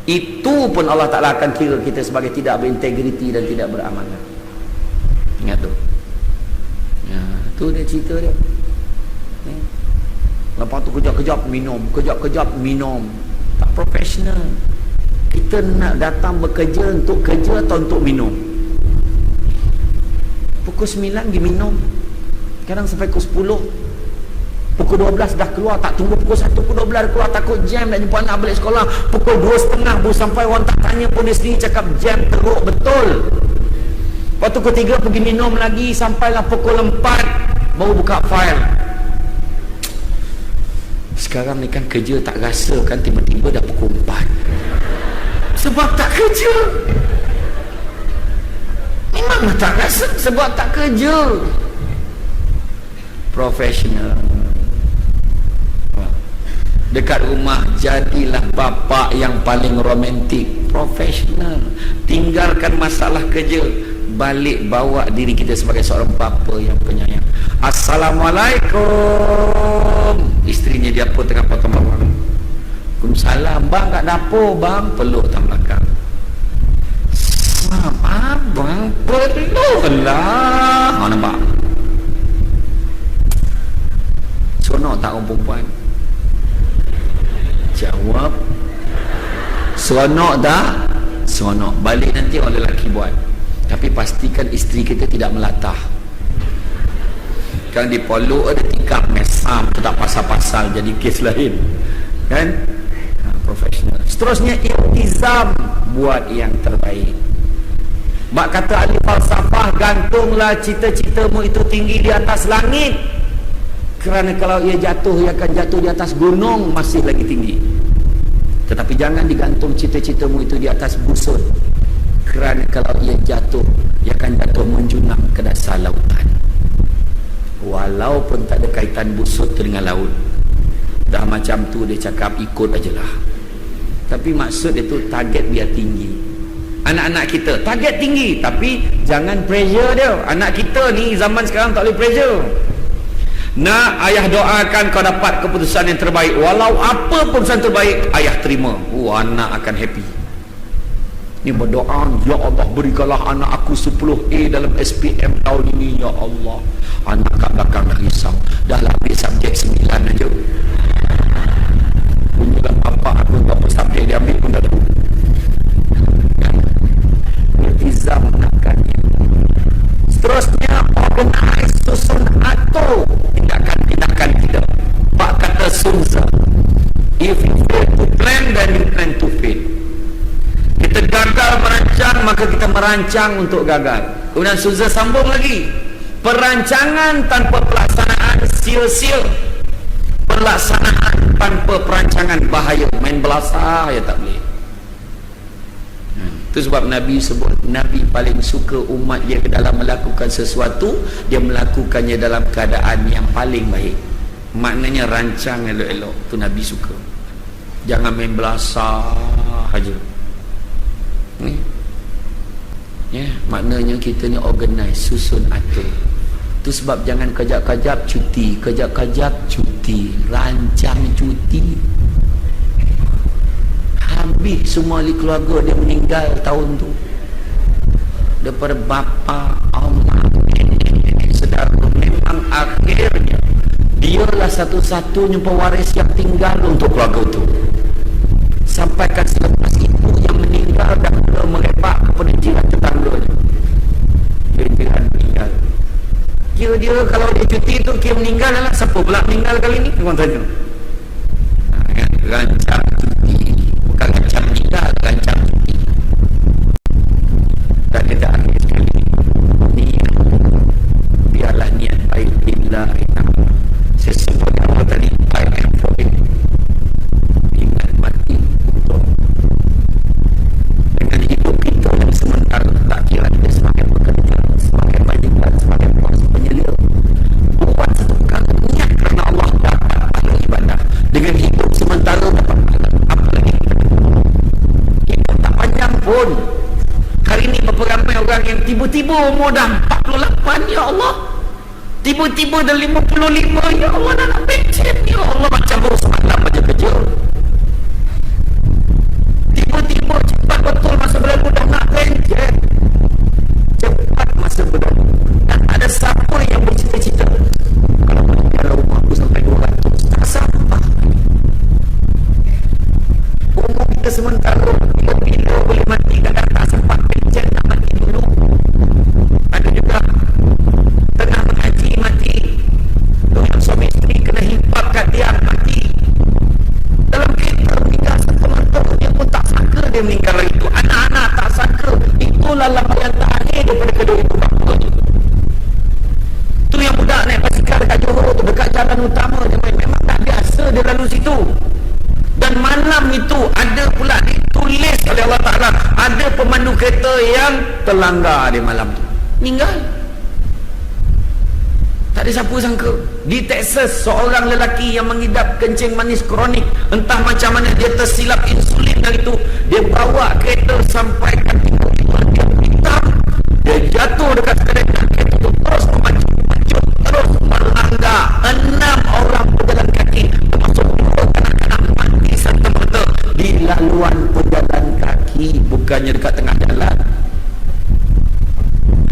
Itu pun Allah Ta'ala akan kira kita sebagai tidak berintegriti dan tidak beramanah. Ingat tu ya, tu dia cerita dia ya. Lepas tu kejap-kejap minum, kejap-kejap minum. Tak profesional. Kita nak datang bekerja untuk kerja atau untuk minum? Pukul 9 pergi minum, kadang sampai pukul 10, pukul 12 dah keluar, tak tunggu pukul 1, pukul 12 keluar, takut jam nak jumpa anak balik sekolah, pukul 2.30 baru sampai, orang tak tanya pun dia sendiri cakap jam teruk betul. Lepas tu pukul 3 pergi minum lagi, sampailah pukul 4 baru buka file. Sekarang ni kan kerja tak rasa kan, tiba-tiba dah pukul 4 sebab tak kerja. Memanglah tak rasa sebab tak kerja. Profesional. Dekat rumah jadilah bapa yang paling romantik, profesional. Tinggalkan masalah kerja, balik bawa diri kita sebagai seorang bapa yang penyayang. Assalamualaikum. Istrinya dia pun tengah potong bawang. Waalaikumsalam. Bang kat dapur bang, peluk tang belakang. Abang peluk lah. Nampak? Seronok tak orang perempuan? Jawab. Seronok tak? Seronok. Balik nanti orang lelaki buat, tapi pastikan isteri kita tidak melatah. Kan di poluk ada tikam mesam, tu tak pasal-pasal, jadi kes lain kan. Profesional. Seterusnya, iltizam, buat yang terbaik. Mak kata ahli falsafah, gantunglah cita-citamu itu tinggi di atas langit, kerana kalau ia jatuh, ia akan jatuh di atas gunung masih lagi tinggi. Tetapi jangan digantung cita-citamu itu di atas busut, kerana kalau ia jatuh, ia akan jatuh menjunam ke dasar lautan. Walaupun tak ada kaitan busut tu dengan laut, dah macam tu dia cakap ikut ajalah. Tapi maksud dia tu target biar tinggi. Anak-anak kita target tinggi, tapi jangan pressure dia. Anak kita ni zaman sekarang tak boleh pressure. Nak ayah doakan kau dapat keputusan yang terbaik, walau apa keputusan terbaik ayah terima. Anak akan happy. Ni berdoa, ya Allah berikanlah anak aku 10A dalam SPM tahun ini ya Allah. Anak kat belakang dah risau, dah lah ambil subjek 9 aja. Punyalah bapak aku berapa subjek dia ambil pun dah tahu. Iltizam menekannya. Seterusnya, organize, susun, atur tindakan-tindakan kita. Pak kata Sunza, if you fail to plan, then you plan to fail. Kita gagal merancang, maka kita merancang untuk gagal. Kemudian Sunza sambung lagi, perancangan tanpa pelaksanaan sia-sia, pelaksanaan tanpa perancangan bahaya. Main belasah ya tak boleh. Itu sebab Nabi sebut, Nabi paling suka umat dia dalam melakukan sesuatu, dia melakukannya dalam keadaan yang paling baik. Maknanya rancang elok-elok, tu Nabi suka. Jangan main belasah aja. Ni ya, maknanya kita ni organize, susun, atur. Tu sebab jangan kejap-kejap cuti, kejap-kejap cuti, rancang cuti. Habis semua ahli keluarga dia meninggal tahun tu, daripada bapa, amak, saudara, memang akhirnya dialah satu-satunya pewaris yang tinggal untuk keluarga itu. Sampaikan selepas ibu yang meninggal dan mula merebak kepada jiran tetangganya, jiran meninggal. Dia kalau Kenapa pula meninggal kali ni? Tuan tanya. Rancang cuti, bukan rancang meninggal, rancang cuti. Dan kita akhir sekali niat, biarlah niat baik bila sesungguhnya Allah tadi baik yang boleh ingat mati untuk dengan hidup kita yang sementara, tak kira dia semakin bekerja, semakin majikan, semakin puas penyelia, buat satu perkara niat kerana Allah dapat pahala ibadah. Dengan hidup sementara dapat pahala, apa lagi hidup tak panjang pun. Hari ini berapa ramai orang yang tiba-tiba umur dah 48, ya Allah, tiba-tiba dah 55, ya Allah, dah nak pension, ya Allah, macam baru semalam aja kerja. Tiba-tiba cepat betul masa berlalu dah nak pension, cepat masa berlalu. Dan ada siapa yang bercita-cita kalau rumah aku sampai 200, tak sabar. Umur kita sementara, bila boleh mati, kadang tak sempat pension, nak mati dulu. Ada juga tengah mengaji mati, yang suami isteri kena himpak kat tiang mati, dalam kereta meninggal satu-satu, dia pun tak sangka dia meninggal lagi tu. Anak-anak tak sangka, itulah lambang terakhir daripada kedua ibu bapa tu. Yang budak naik basikal dekat Johor tu, dekat jalan utama dia memang tak biasa dia lalu situ. Dan malam itu ada pula ditulis oleh Allah Ta'ala, ada pemandu kereta yang terlanggar di malam tu, meninggal. Tak ada siapa sangka. Di Texas, seorang lelaki yang mengidap kencing manis kronik, entah macam mana dia tersilap insulin dari itu, dia bawa kereta sampai ke timur-timur, dia hitam, dia jatuh dekat kereta itu, terus memacu, terus melanggar. 6 orang berjalan kaki, termasuk 2 kanak-kanak mati serta-merta di laluan pejalan kaki, bukannya dekat tengah jalan.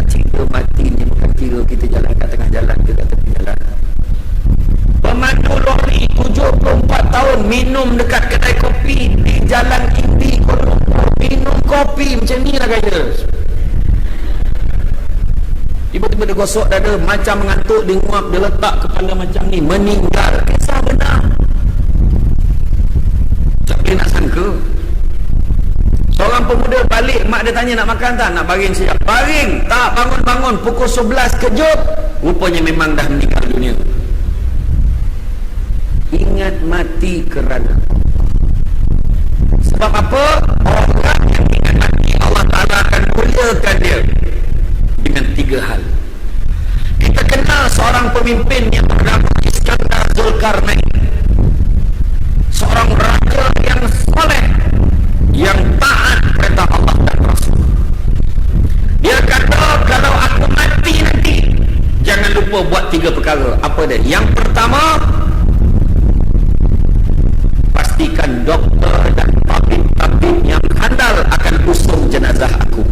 Cerita mati ni bukan kira kita jalan kat tengah jalan ke kat tepi jalan. Pemandu lori 74 tahun minum dekat kedai kopi di Jalan Indi, Kuala Lumpur, minum kopi macam ni lah gaya. Tiba-tiba dia gosok dada, macam mengantuk, dia nguap, dia letak kepala macam ni, meninggal. Kisah benar. Siapa nak sangka? Seorang pemuda balik, mak dia tanya nak makan tak? Nak baring siap. Baring, tak, bangun-bangun pukul 11 kejut, rupanya memang dah meninggal dunia. Ingat mati kerana sebab apa? Orang yang ingat mati, Allah Ta'ala akan muliakan dia dengan 3 hal. Kita kenal seorang pemimpin yang bernama Iskandar Zulkarnain, seorang raja yang soleh, yang taat perintah Allah dan Rasul. Dia kata, kalau aku mati nanti, jangan lupa buat 3 perkara. Apa dia? Yang pertama, pastikan doktor dan tabib-tabib yang handal akan usung jenazah aku.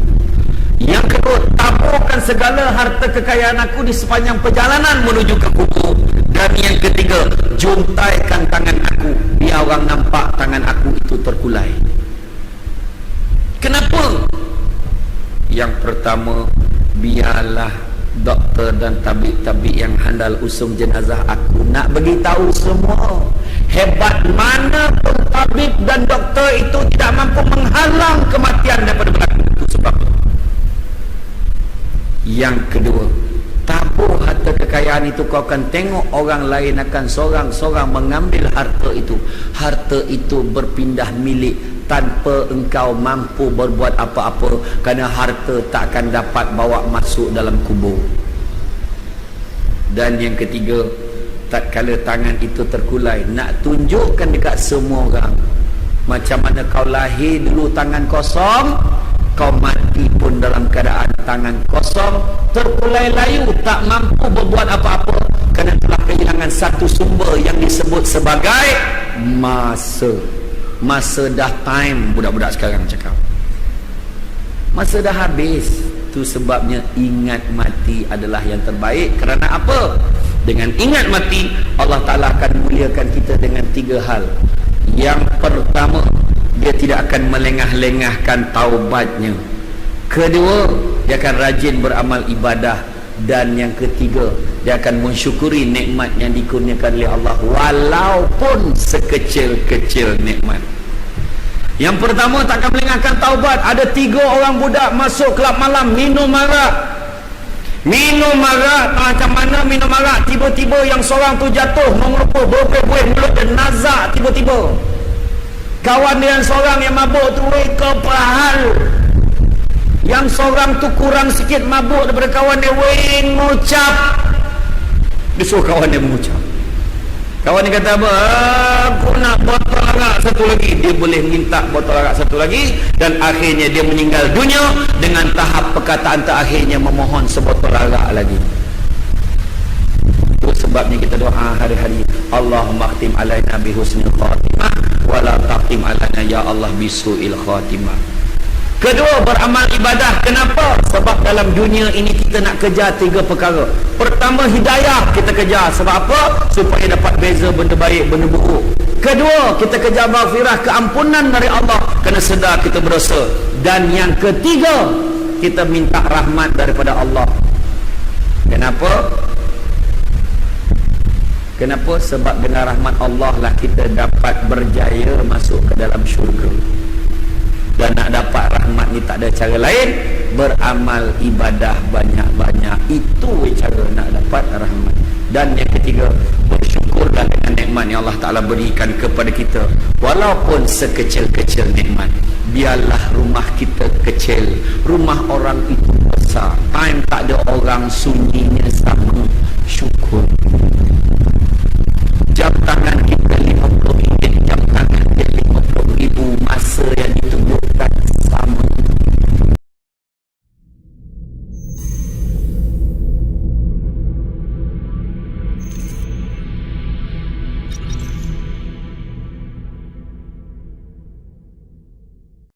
Yang kedua, taburkan segala harta kekayaan aku di sepanjang perjalanan menuju ke kubur. Dan yang ketiga, juntaikan tangan aku, biar orang nampak tangan aku itu terkulai. Kenapa? Yang pertama, biarlah doktor dan tabib-tabib yang handal usung jenazah aku nak beritahu semua, hebat mana pun tabib dan doktor itu tidak mampu menghalang kematian daripada berlaku. Itu sebab itu. Yang kedua, tabur harta kekayaan itu, kau akan tengok orang lain akan sorang-sorang mengambil harta itu. Harta itu berpindah milik tanpa engkau mampu berbuat apa-apa, kerana harta tak akan dapat bawa masuk dalam kubur. Dan yang ketiga, tatkala tangan itu terkulai, nak tunjukkan dekat semua orang macam mana kau lahir dulu tangan kosong, kau mati pun dalam keadaan tangan kosong, terkulai layu, tak mampu berbuat apa-apa, kerana telah kehilangan satu sumber yang disebut sebagai masa. Masa dah time, budak-budak sekarang cakap. Masa dah habis. Itu sebabnya ingat mati adalah yang terbaik. Kerana apa? Dengan ingat mati, Allah Ta'ala akan muliakan kita dengan 3 hal. Yang pertama, dia tidak akan melengah-lengahkan taubatnya. Kedua, dia akan rajin beramal ibadah. Dan yang ketiga, dia akan mensyukuri nikmat yang dikurniakan oleh Allah walaupun sekecil-kecil nikmat. Yang pertama, takkan melengahkan taubat. Ada 3 orang budak masuk kelab malam minum arak. Minum arak, macam mana minum arak? Tiba-tiba yang seorang tu jatuh mengerupu berbuih mulut dan nazak tiba-tiba. Kawan dia yang seorang yang mabuk tu kepahal. Yang seorang tu kurang sikit mabuk daripada kawan dia, mengucap. Dia suruh kawan dia mengucap. Kawan dia kata apa? Aku nak botol arak satu lagi. Dia boleh minta botol arak satu lagi. Dan akhirnya dia meninggal dunia dengan tahap perkataan terakhirnya memohon sebotol arak lagi. Itu sebabnya kita doa hari-hari, Allahumma khtim alaina bihusnil khatimah wala taqtim alaina ya Allah bisu'il khatimah. Kedua, beramal ibadah. Kenapa? Sebab dalam dunia ini kita nak kejar 3 perkara. Pertama, hidayah kita kejar. Sebab apa? Supaya dapat beza benda baik, benda buruk. Kedua, kita kejar maghfirah, keampunan dari Allah kerana sedar kita berdosa. Dan yang ketiga, kita minta rahmat daripada Allah. Kenapa? Kenapa? Sebab dengan rahmat Allah lah kita dapat berjaya masuk ke dalam syurga. Dan nak dapat rahmat ni tak ada cara lain, beramal ibadah banyak-banyak. Itu cara nak dapat rahmat. Dan yang ketiga, bersyukurlah dengan nikmat yang Allah Ta'ala berikan kepada kita walaupun sekecil-kecil nikmat. Biarlah rumah kita kecil, rumah orang itu besar, time tak ada orang, sunyinya sama, syukur. Jam tangan kita 50 ringgit, jam tangan dia 50 ribu, masa yang